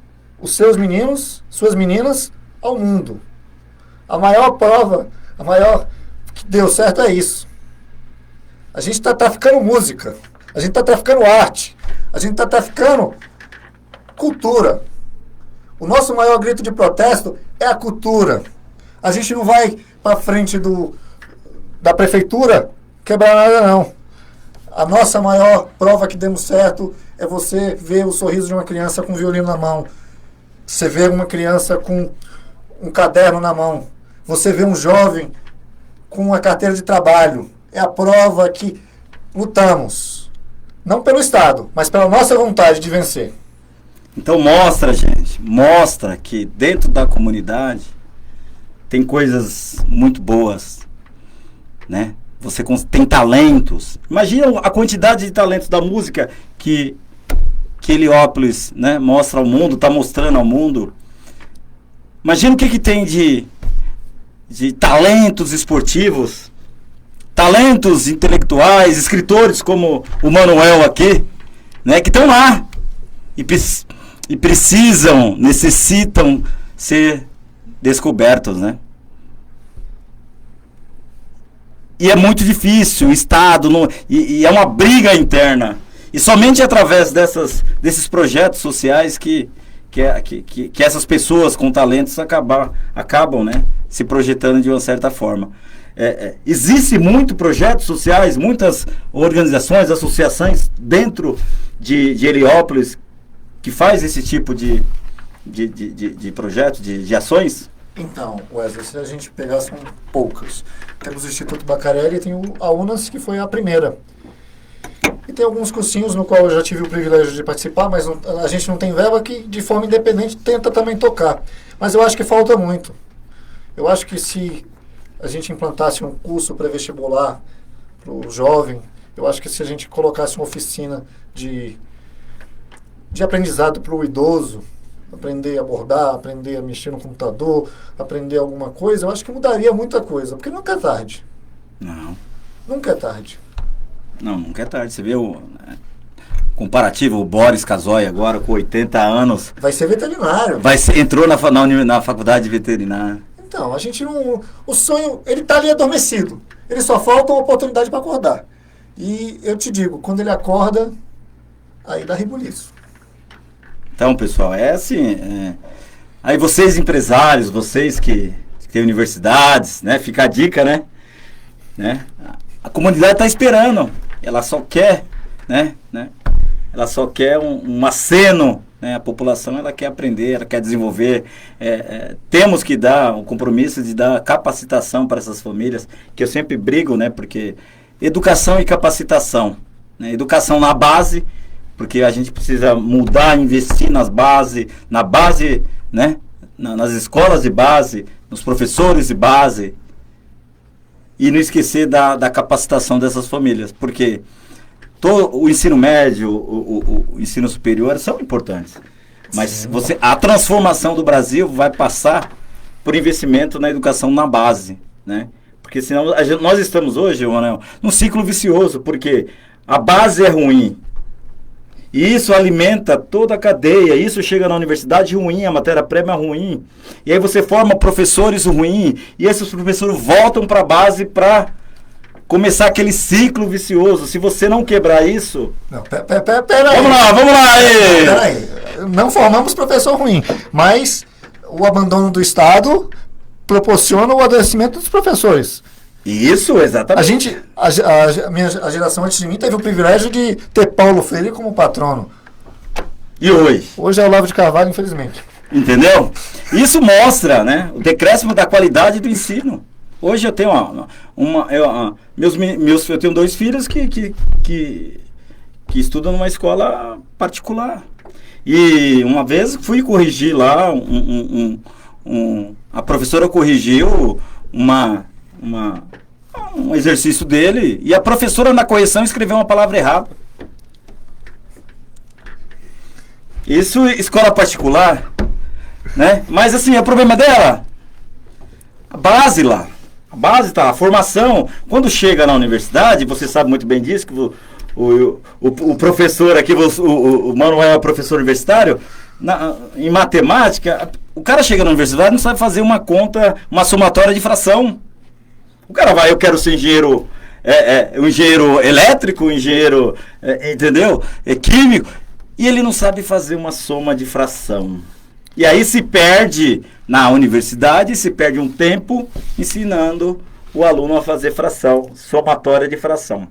Speaker 2: os seus meninos, suas meninas, ao mundo. A maior prova, a maior que deu certo é isso. A gente está traficando música, a gente está traficando arte, a gente está traficando cultura. O nosso maior grito de protesto é a cultura. A gente não vai para frente da prefeitura quebrar nada, não. A nossa maior prova que demos certo é você ver o sorriso de uma criança com um violino na mão. Você vê uma criança com um caderno na mão. Você vê um jovem com uma carteira de trabalho. É a prova que lutamos. Não pelo Estado, mas pela nossa vontade de vencer.
Speaker 1: Então mostra, gente, mostra que dentro da comunidade tem coisas muito boas, né? Você tem talentos. Imagina a quantidade de talentos da música que Heliópolis, né, mostra ao mundo, está mostrando ao mundo. Imagina o que tem de talentos esportivos, talentos intelectuais, escritores como o Manuel aqui, né, que estão lá. e necessitam ser descobertos, né? E é muito difícil, o Estado, e é uma briga interna. E somente através desses projetos sociais que essas pessoas com talentos acabam, né, se projetando de uma certa forma. Existem muitos projetos sociais, muitas organizações, associações dentro de Heliópolis que faz esse tipo de projetos, de ações?
Speaker 2: Então, Wesley, se a gente pegar, são poucas. Temos o Instituto Bacarelli e tem a UNAS, que foi a primeira. E tem alguns cursinhos no qual eu já tive o privilégio de participar, mas a gente não tem verba, que de forma independente tenta também tocar. Mas eu acho que falta muito. Eu acho que se a gente implantasse um curso pré-vestibular para o jovem, eu acho que se a gente colocasse uma oficina de aprendizado para o idoso, aprender a bordar, aprender a mexer no computador, aprender alguma coisa, eu acho que mudaria muita coisa, porque nunca é tarde.
Speaker 1: Não.
Speaker 2: Nunca é tarde.
Speaker 1: Não, nunca é tarde. Você vê o comparativo, o Boris Casoy agora com 80 anos.
Speaker 2: Vai ser veterinário.
Speaker 1: Entrou na faculdade de veterinária.
Speaker 2: Então, a gente não... O sonho, ele está ali adormecido. Ele só falta uma oportunidade para acordar. E eu te digo, quando ele acorda, aí dá rebuliço.
Speaker 1: Então, pessoal, é assim... Aí vocês empresários, vocês que têm universidades, né? Fica a dica, né? A comunidade está esperando. Ela só quer, né? Ela só quer um aceno, né? A população, ela quer aprender, ela quer desenvolver. Temos que dar o compromisso de dar capacitação para essas famílias, que eu sempre brigo, né? Porque educação e capacitação, né? Educação na base, porque a gente precisa mudar, investir na base, né? Nas escolas de base, nos professores de base, e não esquecer da capacitação dessas famílias, porque o ensino médio, o ensino superior são importantes, mas a transformação do Brasil vai passar por investimento na educação na base, né? Porque senão nós estamos hoje, Manuel, num ciclo vicioso, porque a base é ruim, e isso alimenta toda a cadeia, isso chega na universidade ruim, a matéria-prima é ruim, e aí você forma professores ruins, e esses professores voltam para a base para começar aquele ciclo vicioso. Se você não quebrar isso...
Speaker 2: Não, pera aí.
Speaker 1: Vamos lá aí!
Speaker 2: Peraí, não formamos professor ruim, mas o abandono do Estado proporciona o adoecimento dos professores.
Speaker 1: Isso, exatamente.
Speaker 2: A geração antes de mim teve o privilégio de ter Paulo Freire como patrono.
Speaker 1: E hoje?
Speaker 2: Hoje é o Olavo de Carvalho, infelizmente.
Speaker 1: Entendeu? Isso mostra, né, o decréscimo da qualidade do ensino. Hoje eu tenho eu tenho 2 filhos que estudam numa escola particular. E uma vez fui corrigir lá, a professora corrigiu um exercício dele, e a professora na correção escreveu uma palavra errada. Isso, escola particular, né? Mas assim, é o problema dela. A base lá. A base tá, a formação. Quando chega na universidade, você sabe muito bem disso, que o professor aqui, o Manuel é professor universitário, em matemática, o cara chega na universidade e não sabe fazer uma conta, uma somatória de fração. O cara vai, eu quero ser engenheiro, um engenheiro elétrico, engenheiro, entendeu? Químico, e ele não sabe fazer uma soma de fração. E aí se perde na universidade, se perde um tempo ensinando o aluno a fazer fração, somatória de fração,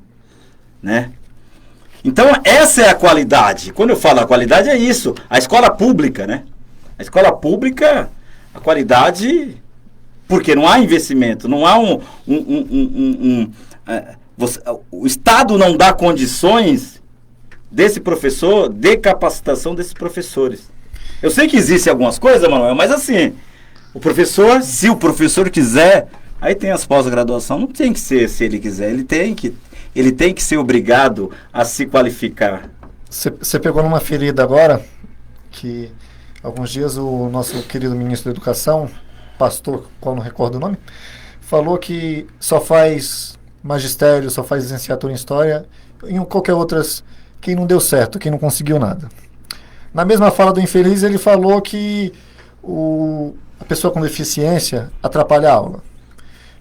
Speaker 1: né? Então essa é a qualidade. Quando eu falo a qualidade é isso, a escola pública, né? A escola pública, a qualidade... Porque não há investimento, não há o Estado não dá condições desse professor, de capacitação desses professores. Eu sei que existem algumas coisas, Manuel, mas assim, o professor, se o professor quiser, aí tem as pós-graduação, não tem que ser se ele quiser, ele tem que ser obrigado a se qualificar.
Speaker 2: Você pegou numa ferida agora, que alguns dias o nosso querido ministro da Educação, pastor, qual não recordo o nome, falou que só faz magistério, só faz licenciatura em História, em qualquer outras, quem não deu certo, quem não conseguiu nada. Na mesma fala do infeliz, ele falou que a pessoa com deficiência atrapalha a aula.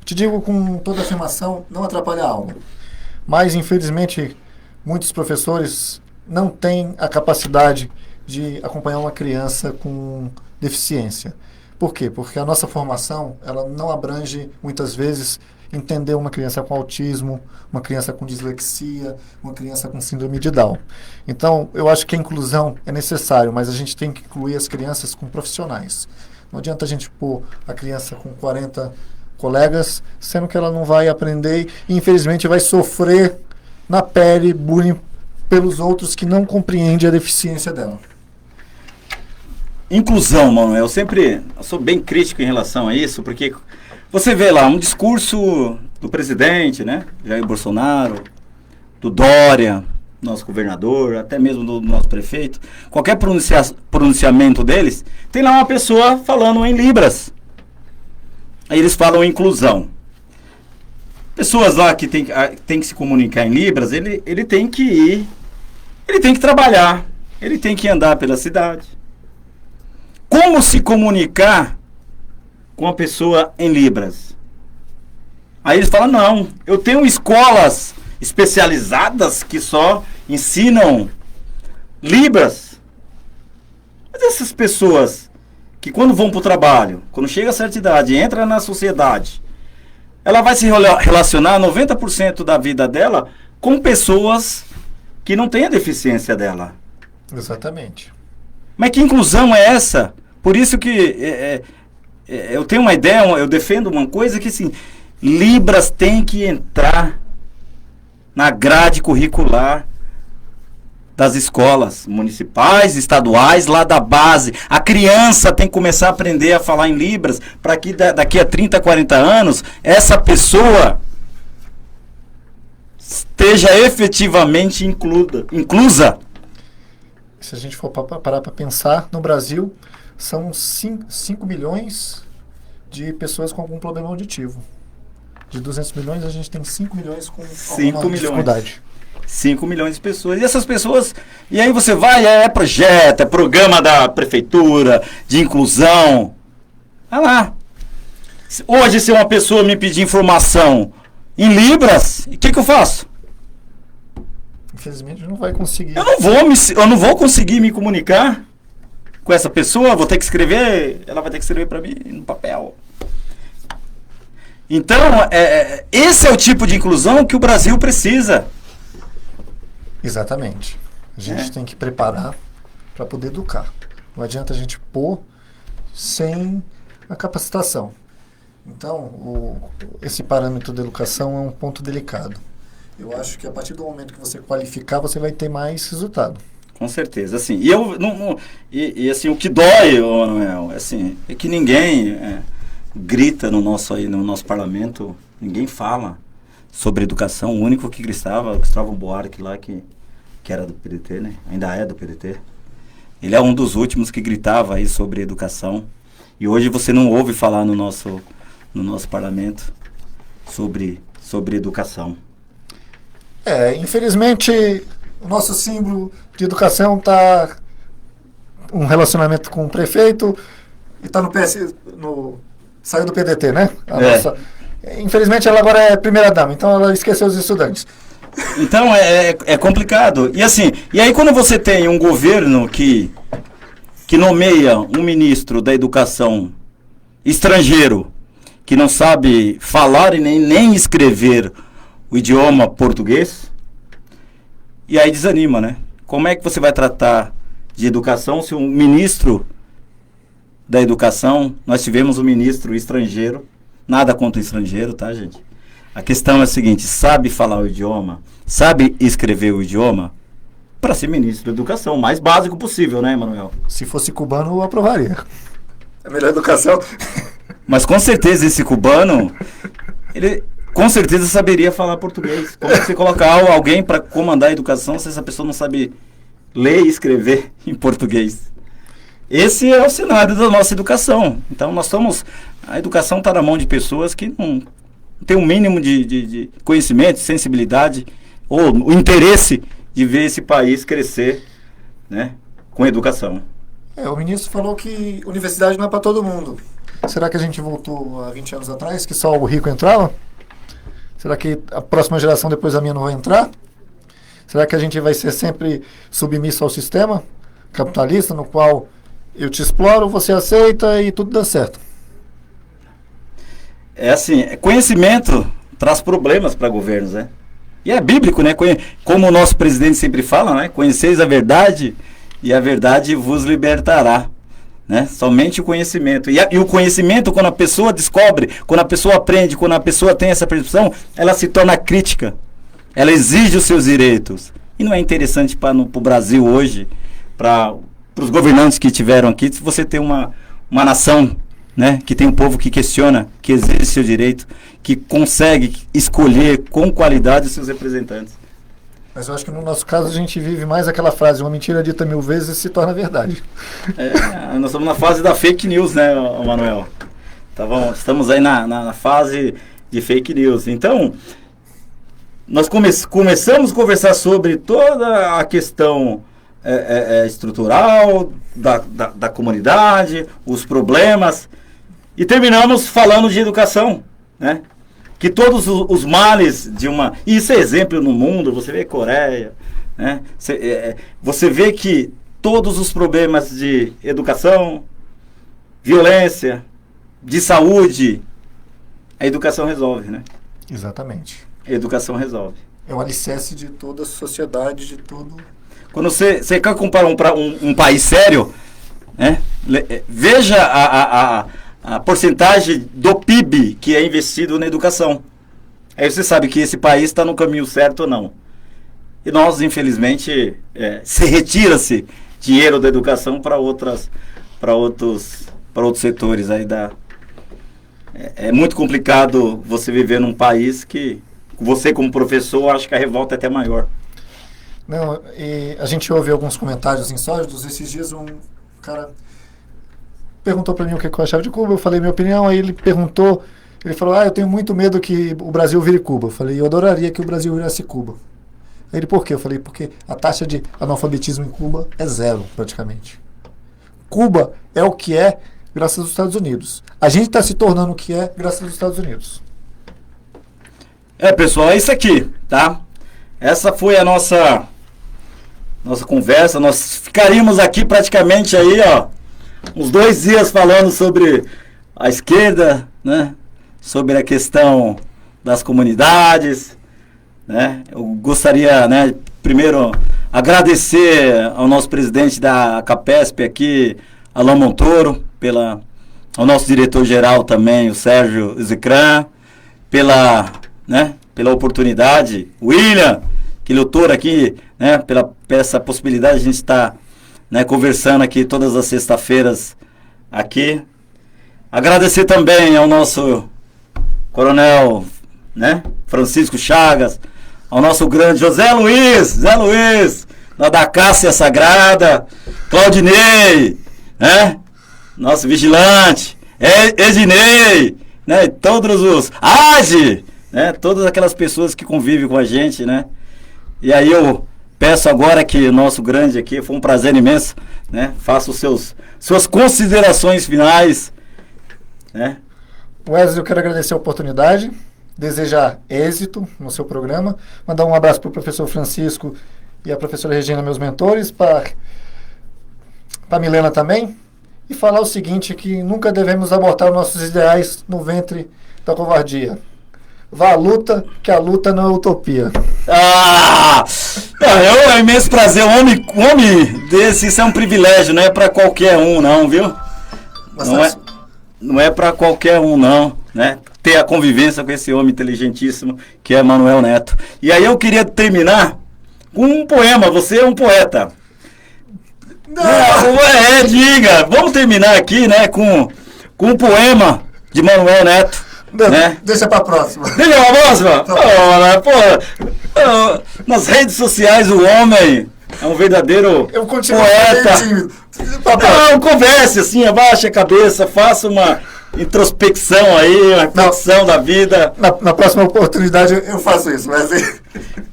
Speaker 2: Te digo com toda afirmação, não atrapalha a aula. Mas, infelizmente, muitos professores não têm a capacidade de acompanhar uma criança com deficiência. Por quê? Porque a nossa formação, ela não abrange, muitas vezes, entender uma criança com autismo, uma criança com dislexia, uma criança com síndrome de Down. Então, eu acho que a inclusão é necessário, mas a gente tem que incluir as crianças com profissionais. Não adianta a gente pôr a criança com 40 colegas, sendo que ela não vai aprender e, infelizmente, vai sofrer na pele bullying pelos outros que não compreendem a deficiência dela.
Speaker 1: Inclusão, mano, eu sou bem crítico em relação a isso, porque você vê lá um discurso do presidente, né, Jair Bolsonaro, do Dória, nosso governador, até mesmo do nosso prefeito, qualquer pronunciamento deles, tem lá uma pessoa falando em Libras. Aí eles falam inclusão. Pessoas lá que tem que se comunicar em Libras, ele tem que ir, ele tem que trabalhar, ele tem que andar pela cidade. Como se comunicar com a pessoa em Libras? Aí eles falam, não, eu tenho escolas especializadas que só ensinam Libras. Mas essas pessoas que quando vão para o trabalho, quando chega a certa idade, entra na sociedade, ela vai se relacionar 90% da vida dela com pessoas que não têm a deficiência dela.
Speaker 2: Exatamente.
Speaker 1: Mas que inclusão é essa? Por isso que eu tenho uma ideia, eu defendo uma coisa que assim, Libras tem que entrar na grade curricular das escolas municipais, estaduais, lá da base. A criança tem que começar a aprender a falar em Libras para que daqui a 30, 40 anos, essa pessoa esteja efetivamente inclusa.
Speaker 2: Se a gente for parar para pensar, no Brasil são 5 milhões de pessoas com algum problema auditivo. De 200 milhões, a gente tem 5 milhões com alguma dificuldade.
Speaker 1: 5 milhões de pessoas. E essas pessoas... E aí você vai, é projeto, é programa da prefeitura, de inclusão. Olha lá. Hoje, se uma pessoa me pedir informação em Libras, o que eu faço?
Speaker 2: Infelizmente, não vai conseguir.
Speaker 1: Eu não vou conseguir me comunicar com essa pessoa, vou ter que escrever, ela vai ter que escrever para mim no papel. Então, esse é o tipo de inclusão que o Brasil precisa.
Speaker 2: Exatamente. A gente tem que preparar para poder educar. Não adianta a gente pôr sem a capacitação. Então, esse parâmetro da educação é um ponto delicado. Eu acho que a partir do momento que você qualificar, você vai ter mais resultado.
Speaker 1: Com certeza, assim. E eu e assim, o que dói, Manuel, assim, é que ninguém grita no nosso parlamento, ninguém fala sobre educação. O único que gritava, o Gustavo Buarque lá, que era do PDT, né? Ainda é do PDT. Ele é um dos últimos que gritava aí sobre educação. E hoje você não ouve falar no nosso parlamento sobre educação.
Speaker 2: Infelizmente, o nosso símbolo de educação está um relacionamento com o prefeito e está no PS, saiu do PDT, né? Infelizmente, ela agora é primeira-dama, então ela esqueceu os estudantes.
Speaker 1: Então, é complicado. E assim, e aí quando você tem um governo que nomeia um ministro da educação estrangeiro, que não sabe falar e nem escrever o idioma português, e aí desanima, né? Como é que você vai tratar de educação se um ministro da educação, nós tivemos um ministro estrangeiro, nada contra o estrangeiro, tá, gente? A questão é a seguinte, sabe falar o idioma, sabe escrever o idioma, para ser ministro da educação, o mais básico possível, né, Manuel?
Speaker 2: Se fosse cubano, eu aprovaria. É a melhor educação.
Speaker 1: Mas com certeza esse cubano, ele com certeza saberia falar português. Como você colocar alguém para comandar a educação se essa pessoa não sabe ler e escrever em português? Esse é o cenário da nossa educação. Então a educação está na mão de pessoas que não tem um mínimo de conhecimento, sensibilidade ou o interesse de ver esse país crescer, né? com educação.
Speaker 2: O ministro falou que universidade não é para todo mundo. Será que a gente voltou há 20 anos atrás, que só o rico entrava? Será que a próxima geração depois da minha não vai entrar? Será que a gente vai ser sempre submisso ao sistema capitalista, no qual eu te exploro, você aceita e tudo dá certo?
Speaker 1: É assim, conhecimento traz problemas para governos, né? E é bíblico, né? Como o nosso presidente sempre fala, né? Conheceis a verdade e a verdade vos libertará, né? Somente o conhecimento. E o conhecimento, quando a pessoa descobre, quando a pessoa aprende, quando a pessoa tem essa percepção, ela se torna crítica. Ela exige os seus direitos. E não é interessante para o Brasil hoje, para os governantes que tiveram aqui, se você tem uma nação, né, que tem um povo que questiona, que exige seu direito, que consegue escolher com qualidade os seus representantes.
Speaker 2: Mas eu acho que no nosso caso a gente vive mais aquela frase, uma mentira dita 1000 vezes se torna verdade.
Speaker 1: Nós estamos na fase da fake news, né, Manuel? Estamos aí na fase de fake news. Então, nós começamos a conversar sobre toda a questão estrutural da comunidade, os problemas, e terminamos falando de educação, né? Que todos os males de uma... Isso é exemplo no mundo, você vê Coreia, né? Você vê que todos os problemas de educação, violência, de saúde, a educação resolve, né?
Speaker 2: Exatamente.
Speaker 1: A educação resolve.
Speaker 2: É o alicerce de toda a sociedade, de todo...
Speaker 1: Quando você quer comparar um país sério, né? Veja a porcentagem do PIB que é investido na educação. Aí você sabe que esse país está no caminho certo ou não. E nós, infelizmente, se retira-se dinheiro da educação para outros setores. Aí é muito complicado você viver num país que você, como professor, acha que a revolta é até maior.
Speaker 2: Não, e a gente ouve alguns comentários insólitos. Esses dias um cara perguntou para mim o que eu achava de Cuba, eu falei minha opinião, aí ele falou, eu tenho muito medo que o Brasil vire Cuba. Eu falei, eu adoraria que o Brasil virasse Cuba. Aí ele, por quê? Eu falei, porque a taxa de analfabetismo em Cuba é 0, praticamente. Cuba é o que é graças aos Estados Unidos. A gente está se tornando o que é graças aos Estados Unidos.
Speaker 1: Pessoal, é isso aqui, tá? Essa foi a nossa conversa. Nós ficaríamos aqui praticamente aí, uns 2 dias falando sobre a esquerda, né? Sobre a questão das comunidades, né? Eu gostaria, né, primeiro agradecer ao nosso presidente da CAPESP aqui, Alain Montoro, ao nosso diretor-geral também, o Sérgio Zicran, pela oportunidade, William, que lutou aqui, né, pela essa possibilidade de a gente estar, né, conversando aqui todas as sextas-feiras aqui. Agradecer também ao nosso coronel, né, Francisco Chagas, ao nosso grande Zé Luiz, lá da Cássia Sagrada, Claudinei, né, nosso vigilante, Ednei, né, todos os Age, né, todas aquelas pessoas que convivem com a gente, né. E aí eu peço agora que o nosso grande aqui, foi um prazer imenso, né, faça suas considerações finais, né.
Speaker 2: Wesley, eu quero agradecer a oportunidade, desejar êxito no seu programa, mandar um abraço para o professor Francisco e a professora Regina, meus mentores, para a Milena também, e falar o seguinte, que nunca devemos abortar os nossos ideais no ventre da covardia. Vá à luta, que a luta não é utopia.
Speaker 1: É um imenso prazer. Um homem desse, isso é um privilégio, não é para qualquer um, não, viu? Não é para qualquer um, não, né? Ter a convivência com esse homem inteligentíssimo que é Manuel Neto. E aí eu queria terminar com um poema. Você é um poeta. Diga. Vamos terminar aqui, né, com um poema de Manuel Neto.
Speaker 2: Não,
Speaker 1: né?
Speaker 2: Deixa pra próxima.
Speaker 1: Deixa pra próxima? Nas redes sociais o homem é um verdadeiro poeta. Não, converse assim, abaixe a cabeça, faça uma introspecção aí, uma reflexão da vida.
Speaker 2: Na próxima oportunidade eu faço isso, mas...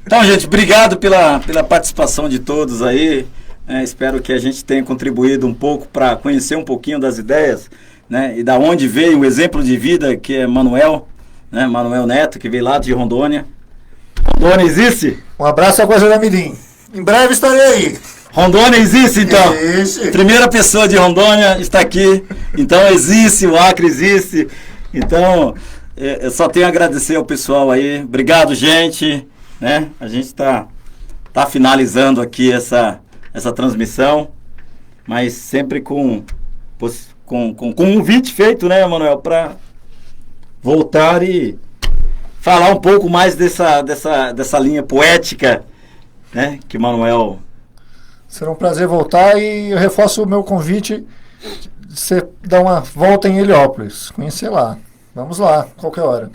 Speaker 1: Então, gente, obrigado pela participação de todos aí. Espero que a gente tenha contribuído um pouco para conhecer um pouquinho das ideias, né? E da onde veio o exemplo de vida que é Manuel, né? Manuel Neto, que veio lá de Rondônia. Rondônia existe?
Speaker 2: Um abraço a Guajara Mirim. Em breve estarei aí.
Speaker 1: Rondônia existe, então?
Speaker 2: Existe.
Speaker 1: Primeira pessoa de Rondônia está aqui. Então existe, o Acre existe. Então, eu só tenho a agradecer ao pessoal aí. Obrigado, gente. Né? A gente está finalizando aqui essa transmissão, mas sempre com um convite feito, né, Manuel, para voltar e falar um pouco mais dessa linha poética, né, que Manuel...
Speaker 2: Será um prazer voltar e eu reforço o meu convite de você dar uma volta em Heliópolis, conhecer lá. Vamos lá, qualquer hora.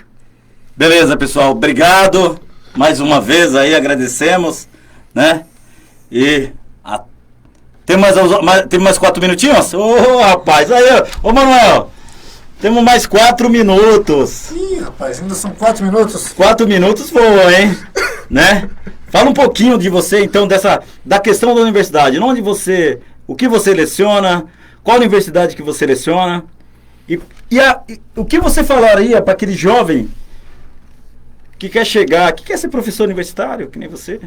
Speaker 1: Beleza, pessoal, obrigado mais uma vez aí, agradecemos, né, e... Tem mais 4 minutinhos? Ô, rapaz, aí, ô Manuel, temos mais 4 minutos.
Speaker 2: Ih, rapaz, ainda são 4 minutos?
Speaker 1: 4 minutos voam, hein? Né? Fala um pouquinho de você, então, da questão da universidade. O que você leciona, qual universidade que você leciona, e o que você falaria para aquele jovem que quer chegar, que quer ser professor universitário, que nem você?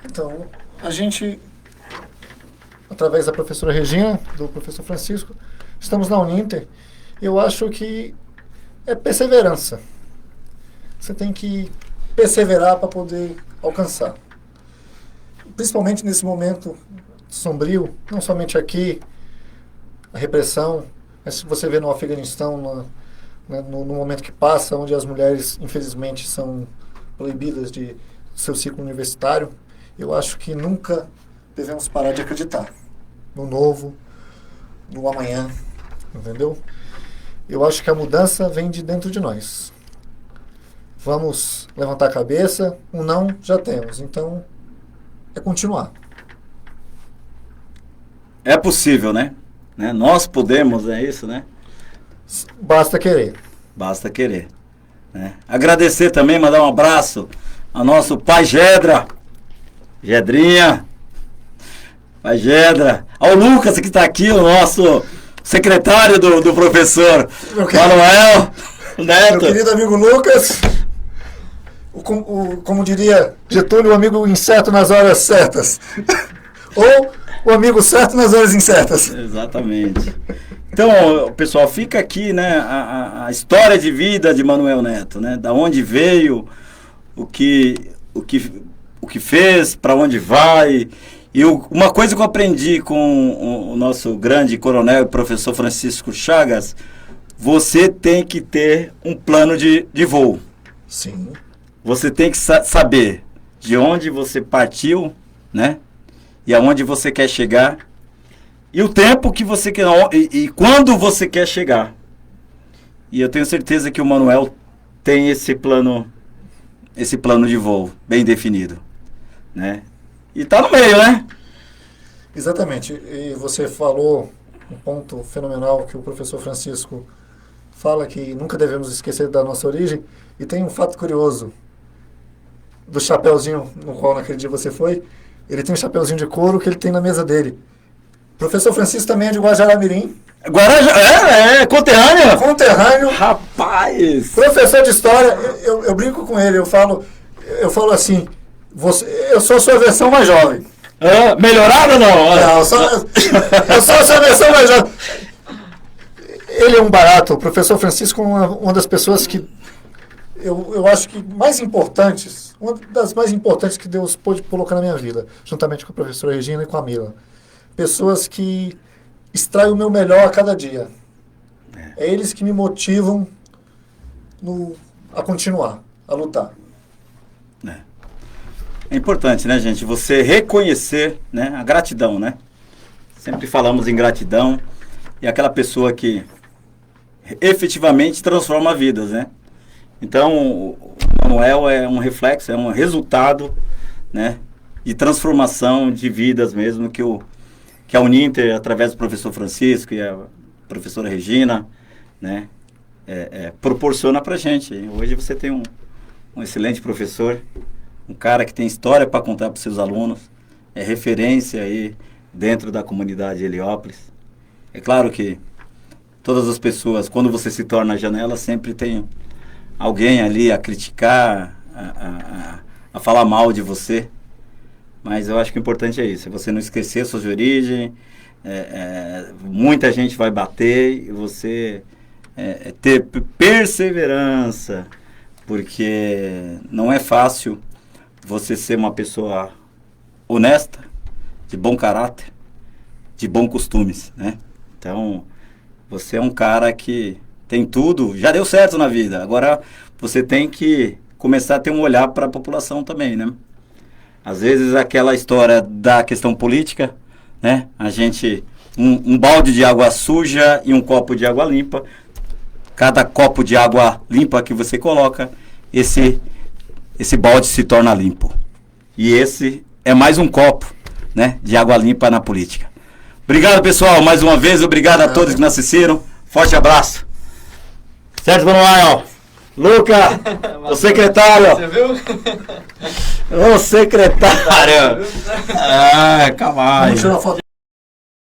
Speaker 2: Então, a gente... através da professora Regina, do professor Francisco, estamos na Uninter. Eu acho que é perseverança. Você tem que perseverar para poder alcançar. Principalmente nesse momento sombrio, não somente aqui, a repressão, mas você vê no Afeganistão, no momento que passa, onde as mulheres, infelizmente, são proibidas de seu ciclo universitário. Eu acho que nunca devemos parar de acreditar no novo, no amanhã, entendeu? Eu acho que a mudança vem de dentro de nós. Vamos levantar a cabeça, um não já temos, então é continuar.
Speaker 1: É possível, né? Nós podemos, é isso, né?
Speaker 2: Basta querer.
Speaker 1: Basta querer. Né? Agradecer também, mandar um abraço ao nosso pai Gedra, Gedrinha, pai Gedra, ao Lucas que está aqui, o nosso secretário do professor Manuel Neto.
Speaker 2: Meu querido amigo Lucas, como diria Getúlio, o amigo incerto nas horas certas. Ou o amigo certo nas horas incertas.
Speaker 1: Exatamente. Então, pessoal, fica aqui, né, a história de vida de Manuel Neto, né? Da onde veio, o que fez, para onde vai. E uma coisa que eu aprendi com o nosso grande coronel e professor Francisco Chagas, você tem que ter um plano de voo.
Speaker 2: Sim.
Speaker 1: Você tem que saber de onde você partiu, né? E aonde você quer chegar. E o tempo que você quer... E quando você quer chegar. E eu tenho certeza que o Manuel tem esse plano de voo bem definido, né? E tá no meio, né?
Speaker 2: Exatamente. E você falou um ponto fenomenal que o professor Francisco fala, que nunca devemos esquecer da nossa origem. E tem um fato curioso do chapeuzinho no qual naquele dia você foi. Ele tem um chapeuzinho de couro que ele tem na mesa dele. O professor Francisco também é de Guajará-Mirim.
Speaker 1: Conterrâneo?
Speaker 2: Conterrâneo.
Speaker 1: Rapaz!
Speaker 2: Professor de história, eu brinco com ele, eu falo assim, eu sou a sua versão mais jovem.
Speaker 1: Melhorado ou não?
Speaker 2: Não, eu sou a sua versão mais jovem. Ele é um barato. O professor Francisco é uma das pessoas que eu acho que mais importantes, uma das mais importantes que Deus pôde colocar na minha vida, juntamente com a professora Regina e com a Mila. Pessoas que extraem o meu melhor a cada dia. É eles que me motivam a continuar, a lutar.
Speaker 1: É importante, né, gente? Você reconhecer, né, a gratidão, né? Sempre falamos em gratidão. E aquela pessoa que efetivamente transforma vidas, né? Então, o Manuel é um reflexo, é um resultado, né, de transformação de vidas mesmo que a Uninter, através do professor Francisco e a professora Regina, né, proporciona pra gente. Hoje você tem um excelente professor, um cara que tem história para contar para os seus alunos. é referência aí dentro da comunidade de Heliópolis. É claro que todas as pessoas, quando você se torna janela, sempre tem alguém ali a criticar, a falar mal de você. Mas eu acho que o importante é isso, é você não esquecer suas origens. Muita gente vai bater e você ter perseverança, porque não é fácil você ser uma pessoa honesta, de bom caráter, de bons costumes, né? Então, você é um cara que tem tudo, já deu certo na vida. Agora, você tem que começar a ter um olhar para a população também, né? Às vezes, aquela história da questão política, né? A gente, um balde de água suja e um copo de água limpa. Cada copo de água limpa que você coloca, esse balde se torna limpo. E esse é mais um copo, né, de água limpa na política. Obrigado, pessoal, mais uma vez. Obrigado a todos que nos assistiram. Forte abraço. Sérgio Manuel, Luca, o secretário.
Speaker 3: Você viu?
Speaker 1: O secretário. Calma aí.
Speaker 2: Vamos tirar uma foto.